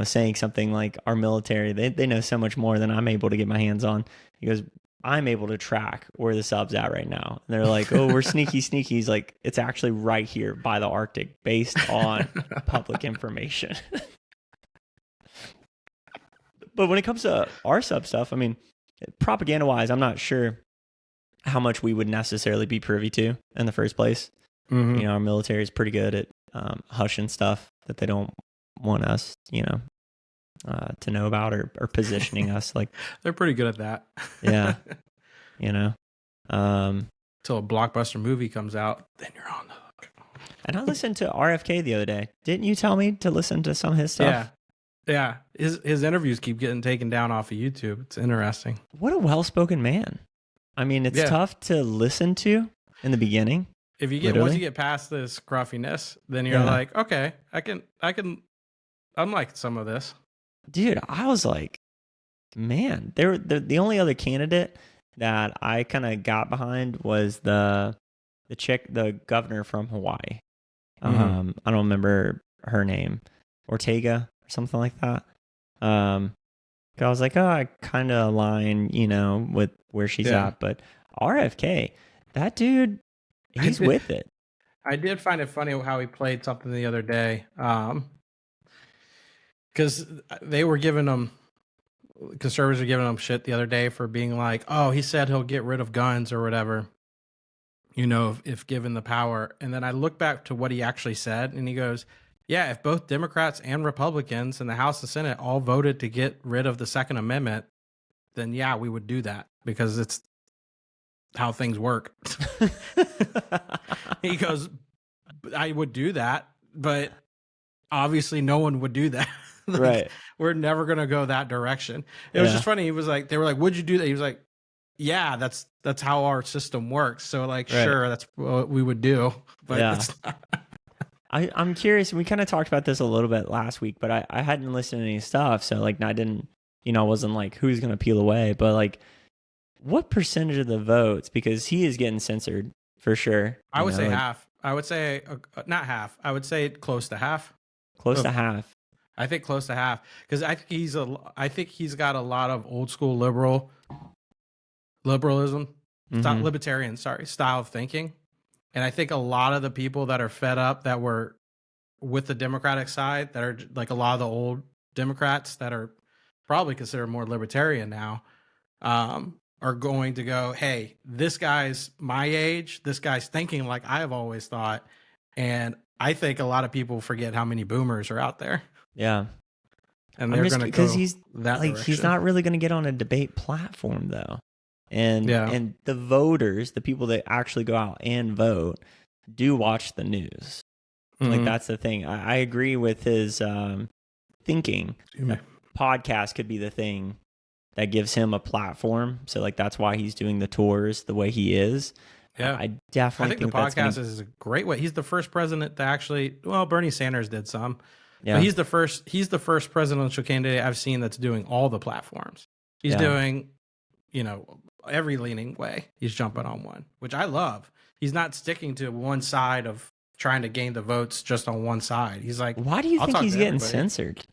saying something like our military, they know so much more than I'm able to get my hands on. He goes, I'm able to track where the sub's at right now. And they're like, oh, we're sneaky. He's like, it's actually right here by the Arctic based on public information. But when it comes to our sub stuff, I mean, propaganda wise, I'm not sure how much we would necessarily be privy to in the first place. Mm-hmm. Our military is pretty good at hushing stuff that they don't want us, to know about or positioning us. Like, they're pretty good at that. Yeah. Till a blockbuster movie comes out, then you're on the hook. And I listened to RFK the other day. Didn't you tell me to listen to some of his stuff? Yeah. His interviews keep getting taken down off of YouTube. It's interesting. What a well-spoken man. I mean, it's tough to listen to in the beginning. If you once you get past this scruffiness, then you're like, okay, I'm like some of this. Dude, I was like, man, the only other candidate that I kind of got behind was the governor from Hawaii. I don't remember her name, Ortega or something like that. I was like, oh, I kind of align, with where she's at. But RFK, that dude, he's with it. I did find it funny how he played something the other day. Because they were conservatives were giving him shit the other day for being like, oh, he said he'll get rid of guns or whatever, if given the power. And then I look back to what he actually said, and he goes, yeah, if both Democrats and Republicans in the House and Senate all voted to get rid of the Second Amendment, then yeah, we would do that because it's how things work. He goes, I would do that, but obviously no one would do that. Like, right. We're never going to go that direction. It was just funny. He was like, they were like, would you do that? He was like, yeah, that's how our system works. So like, sure, that's what we would do. But it's not. I'm curious. We kind of talked about this a little bit last week, but I hadn't listened to any stuff. So like, I didn't, I wasn't like, who's going to peel away, but like, what percentage of the votes, because he is getting censored for sure. I would say half. I would say not half. I would say close to half. Close to half. I think close to half, because I think he's got a lot of old school liberal liberalism, libertarian, style of thinking. And I think a lot of the people that are fed up that were with the Democratic side, that are like a lot of the old Democrats that are probably considered more libertarian now, are going to go, hey, this guy's my age. This guy's thinking like I have always thought. And I think a lot of people forget how many boomers are out there. Yeah. And they're going to go he's that like, direction. he's not really going to get on a debate platform though. And the voters, the people that actually go out and vote, do watch the news. Like that's the thing. I agree with his thinking. Podcast could be the thing that gives him a platform. So like that's why he's doing the tours the way he is. Yeah, I definitely think the podcast is a great way. He's the first president to actually. Well, Bernie Sanders did some. Yeah, but he's the first presidential candidate I've seen that's doing all the platforms. He's doing, every leaning way. He's jumping on one, which I love. He's not sticking to one side of trying to gain the votes just on one side. He's like, why do you think he's getting censored?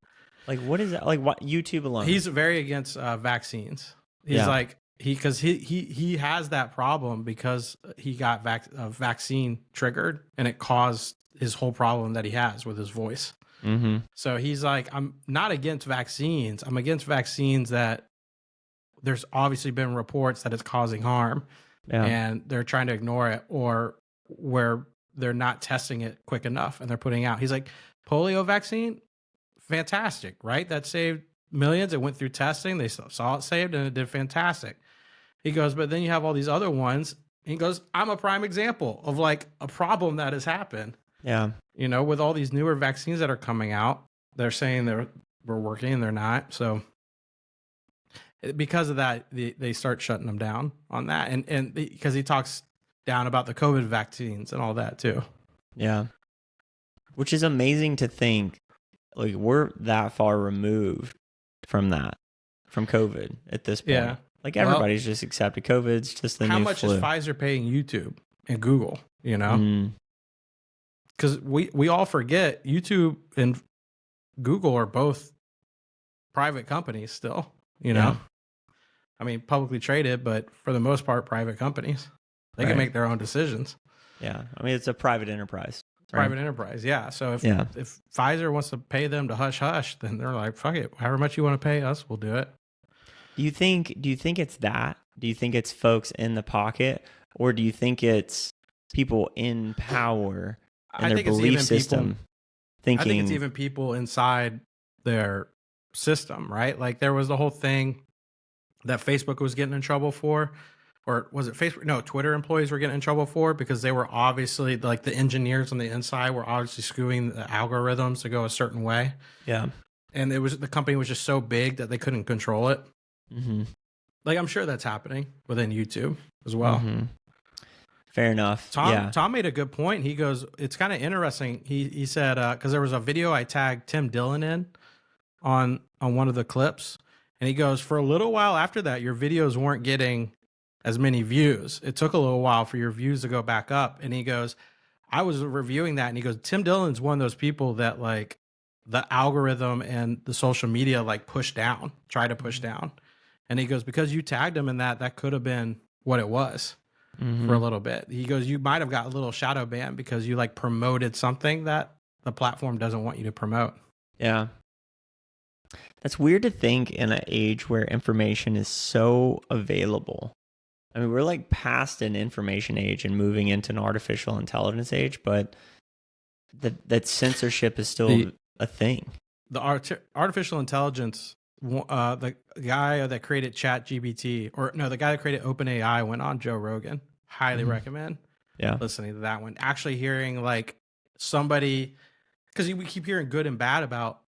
Like, what is that? Like, what YouTube alone? He's very against vaccines. He's like because he has that problem because he got vaccine triggered and it caused his whole problem that he has with his voice. So he's like, I'm not against vaccines. I'm against vaccines that there's obviously been reports that it's causing harm and they're trying to ignore it, or where they're not testing it quick enough and they're putting out. He's like, polio vaccine, fantastic, right? That saved millions. It went through testing. They saw it saved and it did fantastic. He goes, but then you have all these other ones. He goes, I'm a prime example of like a problem that has happened. Yeah. With all these newer vaccines that are coming out, they're saying we're working and they're not. So because of that, they start shutting them down on that. And because he talks down about the COVID vaccines and all that too. Yeah. Which is amazing to think, like, we're that far removed from COVID at this point. Yeah. Like, everybody's just accepted COVID's just the new flu. How much is Pfizer paying YouTube and Google, Because we all forget YouTube and Google are both private companies still, Yeah. I mean, publicly traded, but for the most part, private companies. They can make their own decisions. Yeah. I mean, it's a private enterprise. Private enterprise, yeah. So if Pfizer wants to pay them to hush, then they're like, fuck it. However much you want to pay us, we'll do it. Do you think it's that? Do you think it's folks in the pocket? Or do you think it's people in power and their belief system thinking? I think it's even people inside their system, right? Like there was the whole thing that Facebook was getting in trouble for, or was it Facebook? No, Twitter employees were getting in trouble for because they were obviously, like, the engineers on the inside were obviously skewing the algorithms to go a certain way. Yeah. And the company was just so big that they couldn't control it. Like, I'm sure that's happening within YouTube as well. Fair enough. Tom made a good point. He goes, it's kind of interesting. He said, because there was a video I tagged Tim Dillon in on one of the clips. And he goes, for a little while after that, your videos weren't getting as many views. It took a little while for your views to go back up. And he goes, I was reviewing that. And he goes, Tim Dillon's one of those people that, like, the algorithm and the social media, like, try to push down. And he goes, because you tagged him in that could have been what it was for a little bit. He goes, you might have got a little shadow ban because you, like, promoted something that the platform doesn't want you to promote. Yeah. That's weird to think in an age where information is so available. I mean, we're like past an information age and moving into an artificial intelligence age, but that censorship is still a thing. The artificial intelligence, the guy that created ChatGPT, the guy that created OpenAI went on Joe Rogan. Highly recommend listening to that one. Actually hearing, like, somebody, because we keep hearing good and bad about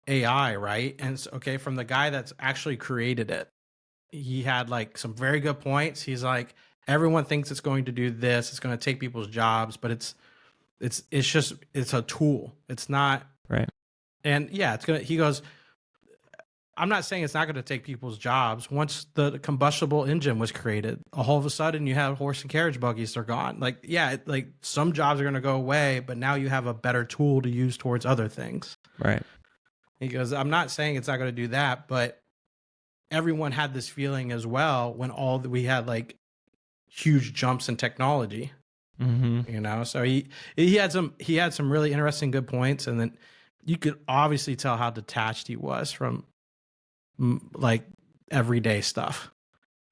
AI, right? And from the guy that's actually created it, he had, like, some very good points. He's like, everyone thinks it's going to do this, it's going to take people's jobs, but it's a tool. It's not right. And he goes, I'm not saying it's not going to take people's jobs. Once the combustible engine was created, all of a sudden you have horse and carriage buggies, they're gone. Like, like some jobs are going to go away, but now you have a better tool to use towards other things. Right. He goes, I'm not saying it's not going to do that, but everyone had this feeling as well when we had like huge jumps in technology. You know, so he had some really interesting good points, and then you could obviously tell how detached he was from like everyday stuff.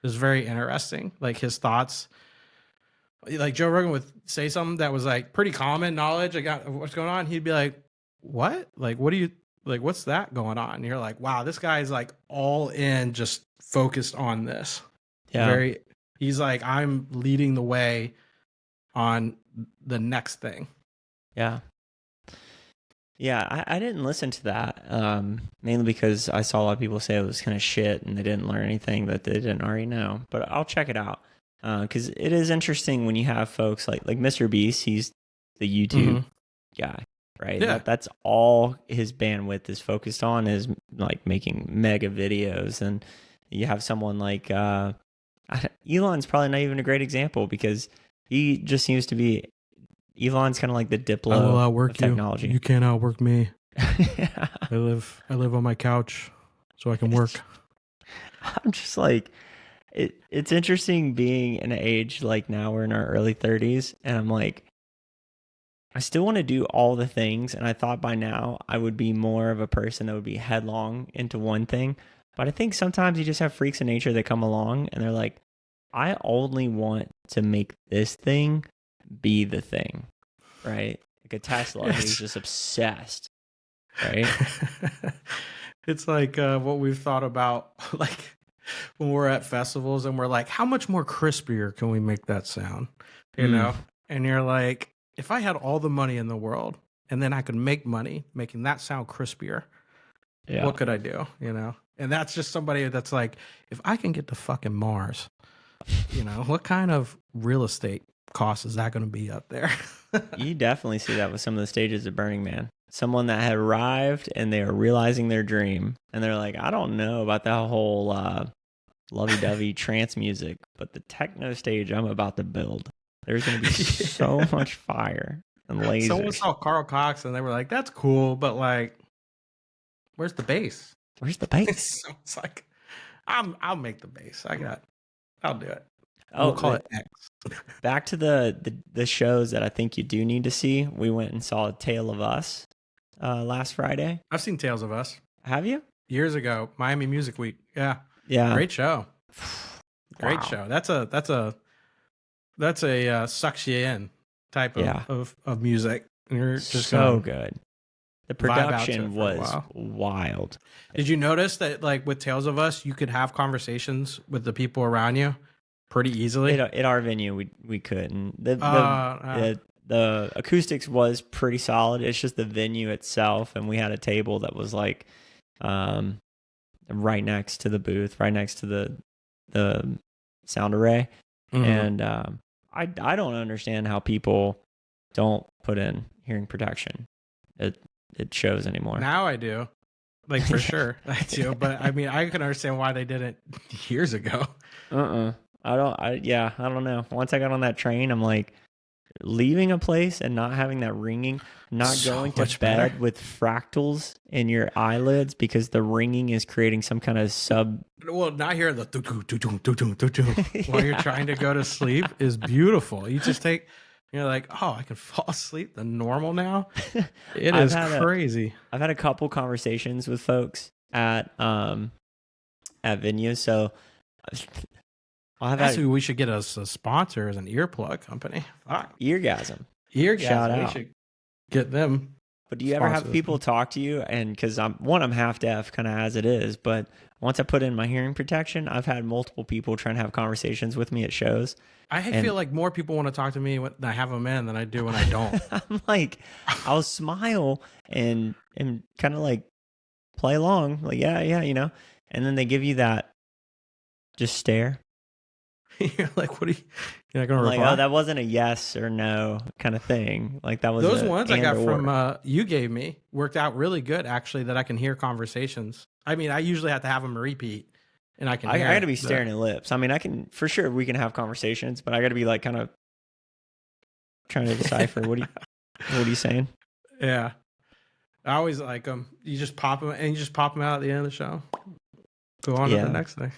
It was very interesting, like his thoughts. Like Joe Rogan would say something that was like pretty common knowledge. I got what's going on. He'd be like, "What? Like, what do you like? What's that going on?" And you're like, "Wow, this guy's like all in, just focused on this." Yeah. He's like, "I'm leading the way on the next thing." Yeah. Yeah, I didn't listen to that, mainly because I saw a lot of people say it was kind of shit and they didn't learn anything that they didn't already know. But I'll check it out, because it is interesting when you have folks like Mr. Beast. He's the YouTube guy, right? Yeah. That's all his bandwidth is focused on, is like making mega videos. And you have someone like Elon's probably not even a great example, because he just seems to be, Elon's kind of like the Diplo I will outwork of technology. You can't outwork me. Yeah. I live on my couch so I can work. I'm just like, it's interesting being in an age like now we're in our early 30s, and I'm like, I still want to do all the things, and I thought by now I would be more of a person that would be headlong into one thing. But I think sometimes you just have freaks of nature that come along and they're like, I only want to make this thing be the thing, right? Like a Tesla, he's just obsessed, right? It's like what we've thought about, like when we're at festivals and we're like, how much more crispier can we make that sound? You know? And you're like, if I had all the money in the world and then I could make money making that sound crispier, what could I do? You know? And that's just somebody that's like, if I can get to fucking Mars, you know, what kind of real estate cost is that going to be up there? You definitely see that with some of the stages of Burning Man. Someone that had arrived and they are realizing their dream, and they're like, I don't know about that whole lovey-dovey trance music, but the techno stage I'm about to build, there's going to be so much fire and lasers. Someone saw Carl Cox and they were like, that's cool, but like, where's the bass? Where's the bass? So it's like, I'll make the bass. I'll do it. Oh, we'll call it X. Back to the shows that I think you do need to see. We went and saw Tale of Us last Friday. I've seen Tales of Us. Have you? Years ago, Miami Music Week. Yeah. Great show. Great show. That's a sucks you in type of music. And you're just so good. The production was wild. Did you notice that, like with Tales of Us, you could have conversations with the people around you pretty easily? At our venue, we couldn't. The acoustics was pretty solid. It's just the venue itself, and we had a table that was like right next to the booth, right next to the sound array. And I don't understand how people don't put in hearing protection. It shows anymore. Now I do. Like for sure. I do. But I mean, I can understand why they did it years ago. I don't know. Once I got on that train, I'm like, leaving a place and not having that ringing, not going to bed better with fractals in your eyelids because the ringing is creating some kind of Well, not hearing the while you're trying to go to sleep is beautiful. You just you're like, oh, I can fall asleep the normal now. It is crazy. I've had a couple conversations with folks at venues, so we should get us a sponsor as an earplug company. Fuck. Eargasm. Shout out. We should get them. But do you ever have people talk to you? And because I'm half deaf, kind of as it is, but once I put in my hearing protection, I've had multiple people trying to have conversations with me at shows. I feel like more people want to talk to me when I have them in than I do when I don't. I'm like, I'll smile and kind of like play along, like yeah, you know, and then they give you that just stare. You're like, what are you? You're not gonna reply? Like, oh, that wasn't a yes or no kind of thing. Like that was those ones I got from you gave me worked out really good actually. That I can hear conversations. I mean, I usually have to have them repeat, and I can. I got to be staring at lips. I mean, I can for sure we can have conversations, but I got to be like kind of trying to decipher what are you saying? Yeah, I always like them. You just pop them and you just pop them out at the end of the show. Go on to the next thing.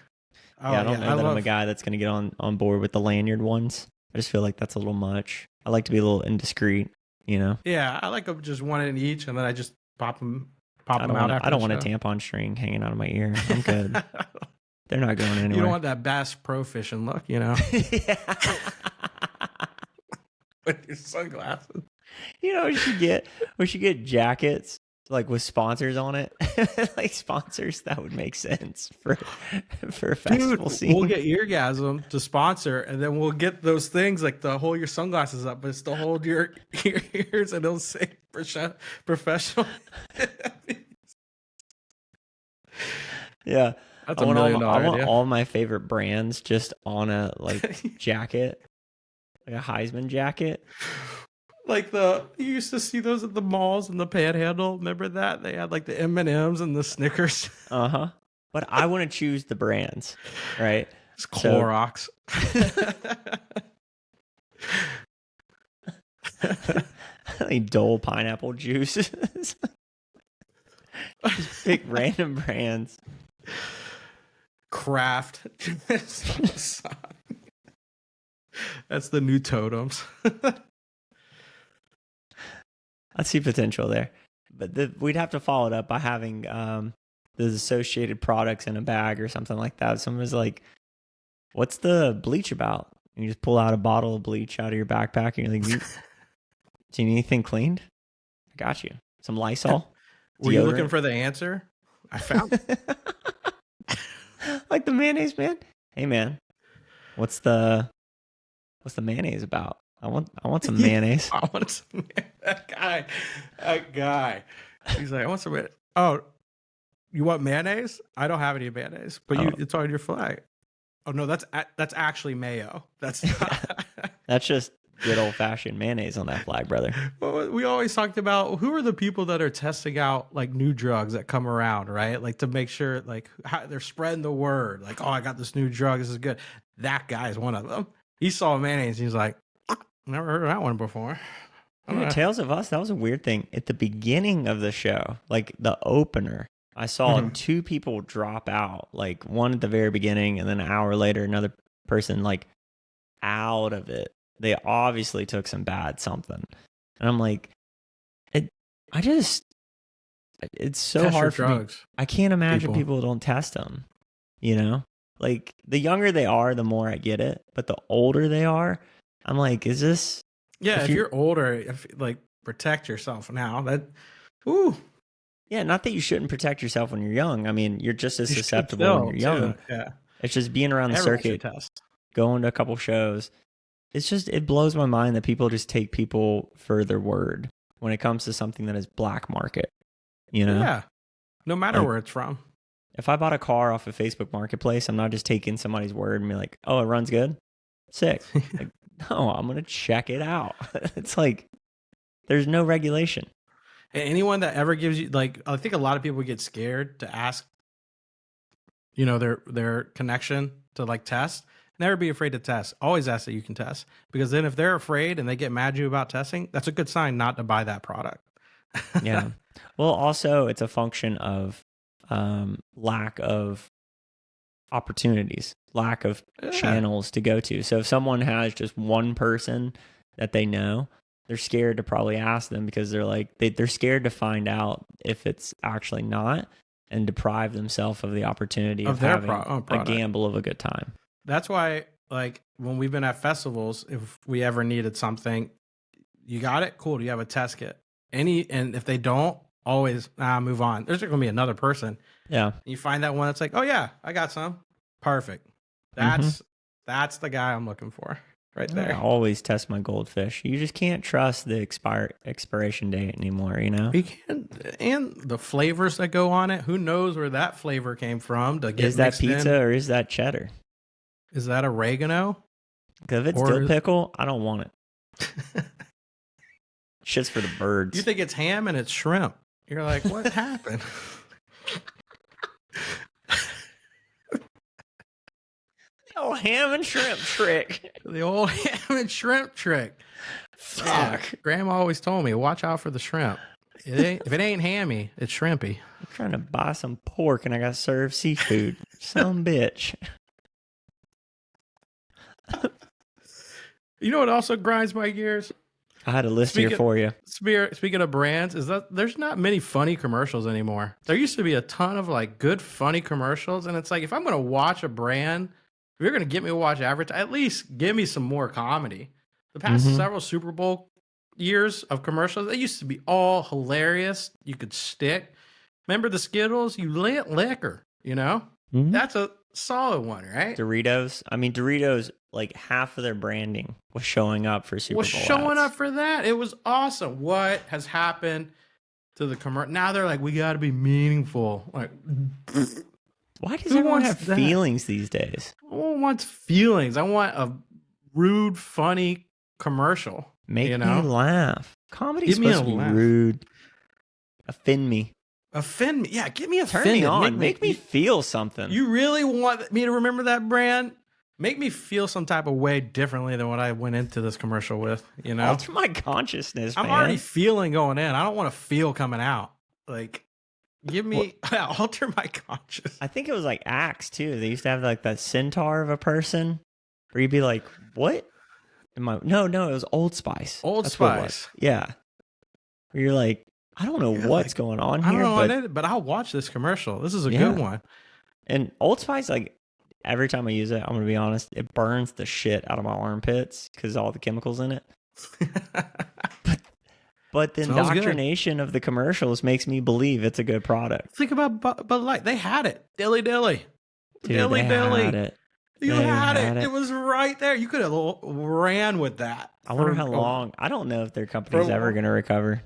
Oh, yeah, I don't know that I'm a guy that's going to get on board with the lanyard ones. I just feel like that's a little much. I like to be a little indiscreet, you know? Yeah, I like just one in each, and then I just pop them out. I don't want a tampon string hanging out of my ear. I'm good. They're not going anywhere. You don't want that Bass Pro Fishing look, you know? Yeah. With your sunglasses. You know, we should get jackets like with sponsors on it. Like sponsors, that would make sense for a festival scene. We'll get Eargasm to sponsor, and then we'll get those things like to hold your sunglasses up, but it's to hold your ears, and it'll say professional. Yeah. That's $1 million idea. I want all my favorite brands just on a like jacket, like a Heisman jacket. Like you used to see those at the malls in the Panhandle. Remember that? They had like the M&Ms and the Snickers. Uh-huh. But I want to choose the brands, right? It's Clorox. Like Dole pineapple juice. Just pick random brands. Kraft. That's the new totems. I see potential there, but we'd have to follow it up by having the associated products in a bag or something like that. Someone's like, "What's the bleach about?" And you just pull out a bottle of bleach out of your backpack, and you're like, "Do you need anything cleaned? I got you. Some Lysol." Were you looking for the answer? I found it. Like the mayonnaise man. Hey man, what's the mayonnaise about? I want some mayonnaise. I want some. That guy. He's like, I want some. Oh, you want mayonnaise? I don't have any mayonnaise, but it's on your flag. Oh no, that's actually mayo. That's just good old fashioned mayonnaise on that flag, brother. Well, we always talked about who are the people that are testing out like new drugs that come around, right? Like to make sure like how they're spreading the word. Like, oh, I got this new drug. This is good. That guy is one of them. He saw mayonnaise. He's like, never heard of that one before. Tales of Us, that was a weird thing. At the beginning of the show, like the opener, I saw two people drop out, like one at the very beginning, and then an hour later, another person like out of it. They obviously took some bad something. And I'm like, it's so Test hard for drugs. me. I can't imagine people don't test them, you know? Like the younger they are, the more I get it. But the older they are, I'm like, is this... Yeah, if you're older, like protect yourself now. Yeah, not that you shouldn't protect yourself when you're young. I mean, you're just as susceptible when you're young. Yeah. It's just being around the circuit, going to a couple shows. It's just, it blows my mind that people just take people for their word when it comes to something that is black market, you know? Yeah, no matter where it's from. If I bought a car off of Facebook Marketplace, I'm not just taking somebody's word and be like, oh, it runs good? Sick. Like, no, I'm going to check it out. It's like, there's no regulation. Anyone that ever gives you, like, I think a lot of people get scared to ask, you know, their connection to like test. Never be afraid to test. Always ask that you can test. Because then if they're afraid and they get mad at you about testing, that's a good sign not to buy that product. Yeah. Well, also, it's a function of lack of opportunities, lack of channels to go to. So if someone has just one person that they know, they're scared to probably ask them because they're like, they're scared to find out if it's actually not and deprive themselves of the opportunity of having a gamble of a good time. That's why, like, when we've been at festivals, if we ever needed something, you got it? Cool. Do you have a test kit? And if they don't, always move on. There's going to be another person. Yeah. You find that one that's like, oh yeah, I got some. Perfect. That's the guy I'm looking for right there. I always test my goldfish. You just can't trust the expiration date anymore, you know? You can't, and the flavors that go on it, who knows where that flavor came from to get Is that pizza or is that cheddar? Is that oregano? Because if it's dill pickle, I don't want it. Shit's for the birds. You think it's ham and it's shrimp. You're like, what happened? The old ham and shrimp trick. The old ham and shrimp trick. Fuck. Yeah, Grandma always told me, watch out for the shrimp. If it ain't hammy, it's shrimpy. I'm trying to buy some pork and I got served seafood. Some bitch. You know what also grinds my gears? I had a list here for you. Speaking of brands, is that there's not many funny commercials anymore. There used to be a ton of like good funny commercials, and it's like if I'm gonna watch a brand, if you're gonna get me to watch advertise, at least give me some more comedy. The past several Super Bowl years of commercials, they used to be all hilarious. You could stick. Remember the Skittles? You lit liquor, you know? That's a solid one, right? Doritos. I mean, Doritos, like half of their branding was showing up for Super Bowl showing ads. up for that. It was awesome. What has happened to the commercial? Now they're like, we got to be meaningful. Like, why does everyone have feelings these days? No one wants feelings. I want a rude, funny commercial. Make me laugh. Comedy's supposed to be rude. Offend me. Offend me. Yeah, get me offended. Turn me on. Make me feel something. You really want me to remember that brand? Make me feel some type of way differently than what I went into this commercial with, you know? Alter my consciousness, I'm already feeling going in. I don't want to feel coming out. Like, give me, alter my consciousness. I think it was like Axe, too. They used to have like that centaur of a person where you'd be like, what? No, it was Old Spice. Old Spice. Yeah. Where you're like, I don't know what's going on here. I don't know, but I'll watch this commercial. This is a good one. And Old Spice, like, every time I use it, I'm going to be honest, it burns the shit out of my armpits because all the chemicals in it. but the indoctrination of the commercials makes me believe it's a good product. Think about Bud Light. They had it. Dilly Dilly. Dude, Dilly Dilly. Had it. You had it. It was right there. You could have ran with that. I wonder how long. I don't know if their company's ever going to recover.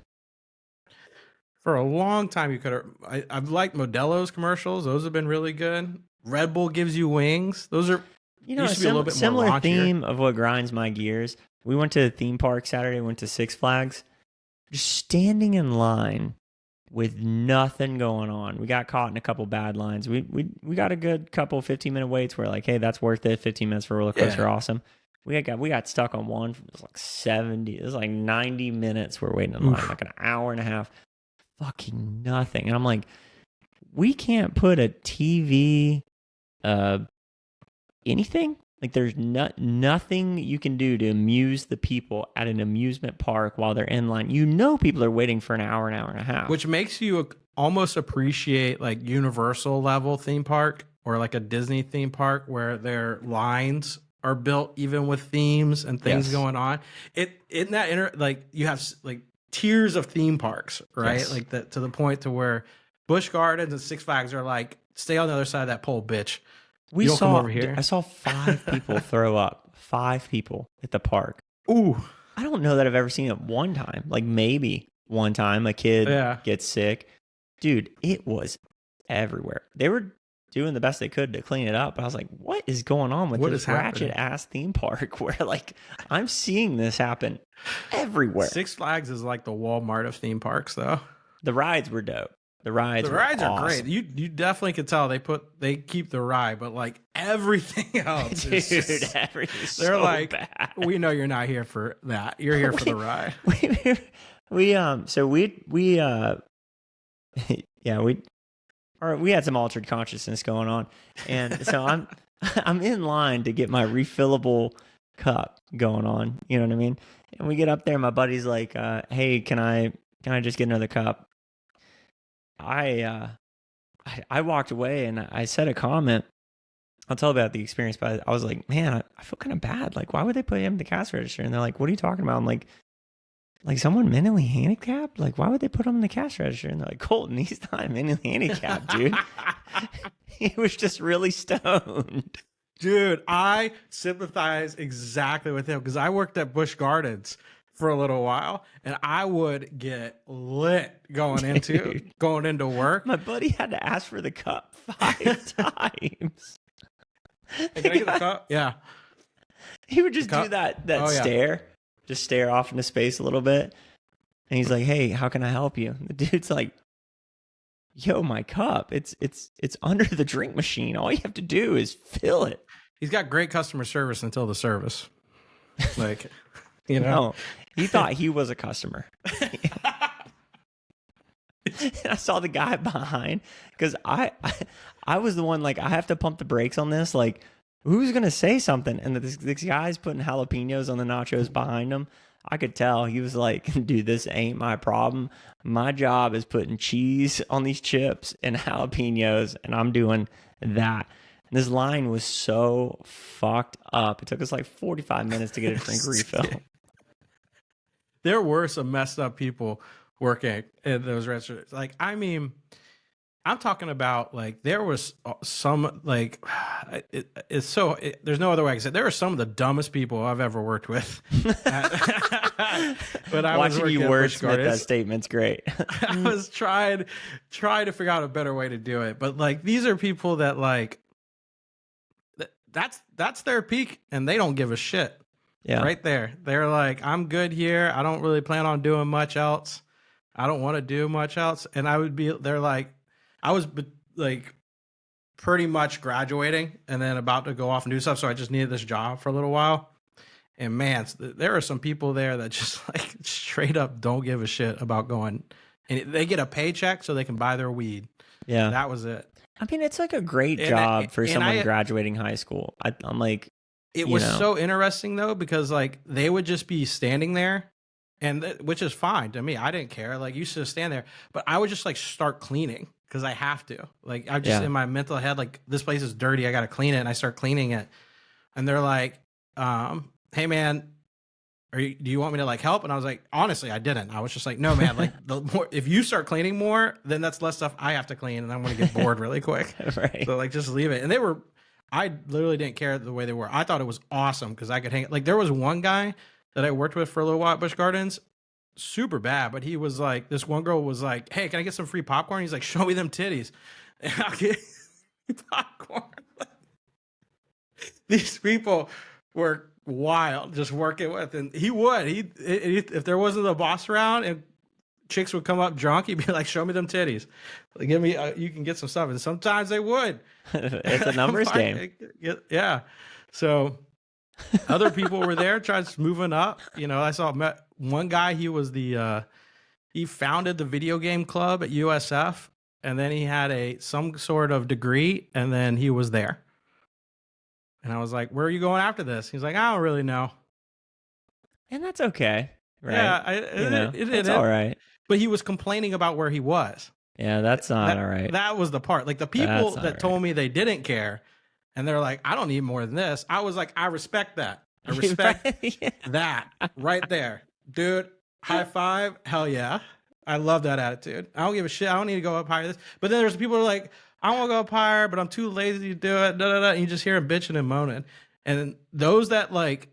For a long time, you could have. I've liked Modelo's commercials. Those have been really good. Red Bull gives you wings. Those are, a similar theme of what grinds my gears. We went to a theme park Saturday, went to Six Flags, just standing in line with nothing going on. We got caught in a couple bad lines. We got a good couple 15-minute waits where like, hey, that's worth it. 15 minutes for a roller coaster, awesome. We got stuck on one. It was like 70. It was like 90 minutes we're waiting in line, like an hour and a half. Fucking nothing. And I'm like, we can't put a TV, anything. Like there's nothing you can do to amuse the people at an amusement park while they're in line. You know, people are waiting for an hour and a half. Which makes you almost appreciate like Universal level theme park or like a Disney theme park where their lines are built even with themes and things going on. Like you have like tiers of theme parks, right? Yes. Like that, to the point to where Busch Gardens and Six Flags are like, stay on the other side of that pole, bitch. Come over here. I saw 5 people throw up. 5 people at the park. Ooh. I don't know that I've ever seen it one time. Like maybe one time a kid gets sick. Dude, it was everywhere. They were doing the best they could to clean it up. But I was like, what is going on with this ratchet ass theme park where like I'm seeing this happen everywhere? Six Flags is like the Walmart of theme parks though. The rides were dope. The rides are awesome. Great. You definitely could tell they keep the ride, but like everything else, dude, everything's they're so like, bad. We know you're not here for that. You're here for the ride. We had some altered consciousness going on, and so I'm in line to get my refillable cup going on. You know what I mean? And we get up there, and my buddy's like, "Hey, can I just get another cup?" I walked away and I said a comment. I'll tell about the experience, but I was like, man, I feel kind of bad. Like, why would they put him in the cash register? And they're like, what are you talking about? I'm like someone mentally handicapped? Like, why would they put him in the cash register? And they're like, Colton, he's not mentally handicapped, dude. He was just really stoned. Dude, I sympathize exactly with him because I worked at Busch Gardens for a little while, and I would get lit going into work. My buddy had to ask for the cup 5 times. Hey, can I get the cup? Yeah. He would just do that stare, just stare off into space a little bit, and he's like, "Hey, how can I help you?" The dude's like, "Yo, my cup, it's under the drink machine. All you have to do is fill it." He's got great customer service until the service, like. You know, no, he thought he was a customer. I saw the guy behind because I was the one, like, I have to pump the brakes on this. Like, who's going to say something? And this guy's putting jalapenos on the nachos behind him. I could tell he was like, dude, this ain't my problem. My job is putting cheese on these chips and jalapenos, and I'm doing that. And this line was so fucked up. It took us like 45 minutes to get a drink refill. There were some messed up people working in those restaurants. Like, I mean, I'm talking about, like, there was some, like, there's no other way I can say it. There were some of the dumbest people I've ever worked with. But I watching you wordsmith that statement's great. I was trying to figure out a better way to do it. But, like, these are people that, like, that's their peak, and they don't give a shit. Yeah. Right there. They're like, I'm good here. I don't really plan on doing much else. I don't want to do much else. And they're like, I was like pretty much graduating and then about to go off and do stuff. So I just needed this job for a little while. And man, there are some people there that just like straight up don't give a shit about going. And they get a paycheck so they can buy their weed. Yeah. That was it. I mean, it's like a great job for someone graduating high school. I'm like, it was so interesting though, because like they would just be standing there, and which is fine to me. I didn't care. Like, you should stand there, but I would just like start cleaning because I have to. Like, I'm just in my mental head, like, this place is dirty. I got to clean it. And I start cleaning it. And they're like, hey man, do you want me to like help? And I was like, honestly, I didn't. I was just like, no, man, like if you start cleaning more, then that's less stuff I have to clean. And I'm going to get bored really quick. Right. So like, just leave it. And I literally didn't care the way they were. I thought it was awesome because I could hang. Like, there was one guy that I worked with for a little while at Busch Gardens, super bad, but he was like, this one girl was like, hey, can I get some free popcorn? He's like, show me them titties. And I'll get popcorn. These people were wild just working with, and if there wasn't a boss around and chicks would come up drunk, he'd be like, show me them titties. Like, give me, you can get some stuff. And sometimes they would. It's a numbers game. Yeah. So other people were there trying to moving up. You know, met one guy. He was he founded the video game club at USF, and then he had some sort of degree, and then he was there. And I was like, where are you going after this? He's like, I don't really know. And that's okay. Right. Yeah. It's all right. But he was complaining about where he was. Yeah, that's not all right. That was the part. Like, the people that told me they didn't care, and they're like, I don't need more than this. I was like, I respect that. I respect that right there. Dude, high five. Hell yeah. I love that attitude. I don't give a shit. I don't need to go up higher. But then there's people who are like, I want to go up higher, but I'm too lazy to do it. And you just hear them bitching and moaning. And those that like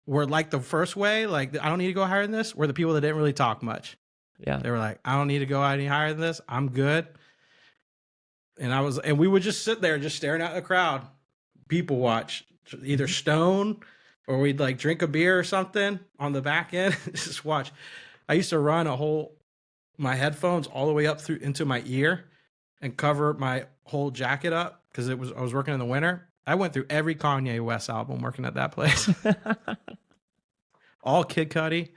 were like the first way, like, I don't need to go higher than this, were the people that didn't really talk much. Yeah. They were like, I don't need to go any higher than this. I'm good. And we would just sit there just staring at the crowd, people watch, either stone or we'd like drink a beer or something on the back end, just watch. I used to run my headphones all the way up through into my ear and cover my whole jacket up because I was working in the winter. I went through every Kanye West album working at that place. All Kid Cudi.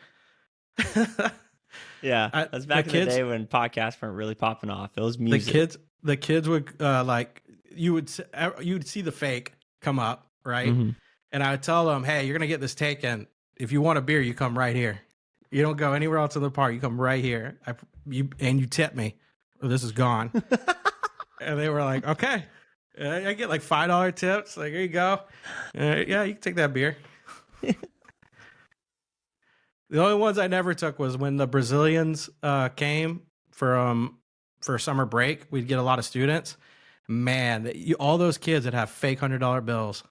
Yeah, that's back in the day when podcasts weren't really popping off. It was music. The kids would like, you'd see the fake come up, right? Mm-hmm. And I would tell them, hey, you're gonna get this taken. If you want a beer, you come right here. You don't go anywhere else in the park. You come right here. You tip me, or this is gone. And they were like, okay. I get like $5 tips. Like, here you go. Yeah, you can take that beer. The only ones I never took was when the Brazilians came for summer break. We'd get a lot of students. Man, all those kids that have fake $100 bills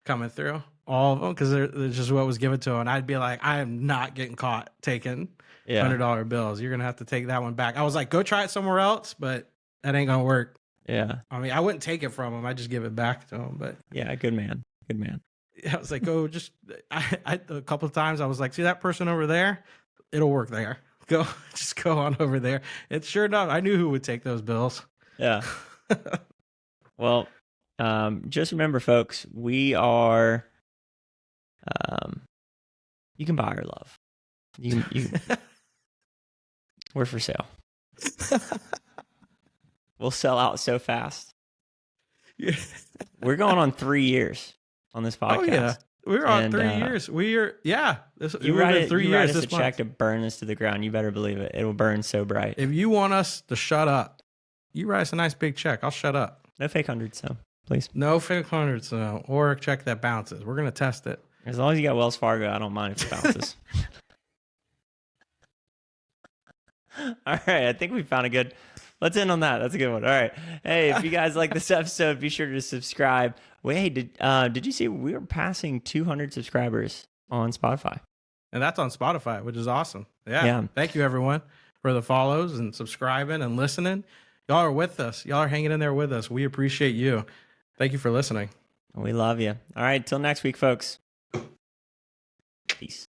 coming through, all of them, because they're just what was given to them. And I'd be like, I am not getting caught taking $100 bills. You're gonna have to take that one back. I was like, go try it somewhere else, but that ain't gonna work. Yeah. I mean, I wouldn't take it from them. I just give it back to them. But yeah, good man. Good man. I was like, go just, I a couple of times I was like, see that person over there? It'll work there. Just go on over there. It's sure enough, I knew who would take those bills. Yeah. Well, just remember, folks, we are, you can buy our love. You we're for sale. We'll sell out so fast. Yeah. We're going on 3 years on this podcast. Oh yeah, we're on 3 years. We are. Yeah, you write it. 3 you years. Write us This a check to burn this to the ground. You better believe it. It will burn so bright. If you want us to shut up, you write us a nice big check. I'll shut up. No fake hundreds, so please. No fake hundreds, or a check that bounces. We're gonna test it. As long as you got Wells Fargo, I don't mind if it bounces. All right, I think we found a good. Let's end on that. That's a good one. All right. Hey, if you guys like this episode, be sure to subscribe. Wait, did you see we were passing 200 subscribers on Spotify? And that's on Spotify, which is awesome. Yeah. Thank you, everyone, for the follows and subscribing and listening. Y'all are with us. Y'all are hanging in there with us. We appreciate you. Thank you for listening. We love you. All right. Till next week, folks. Peace.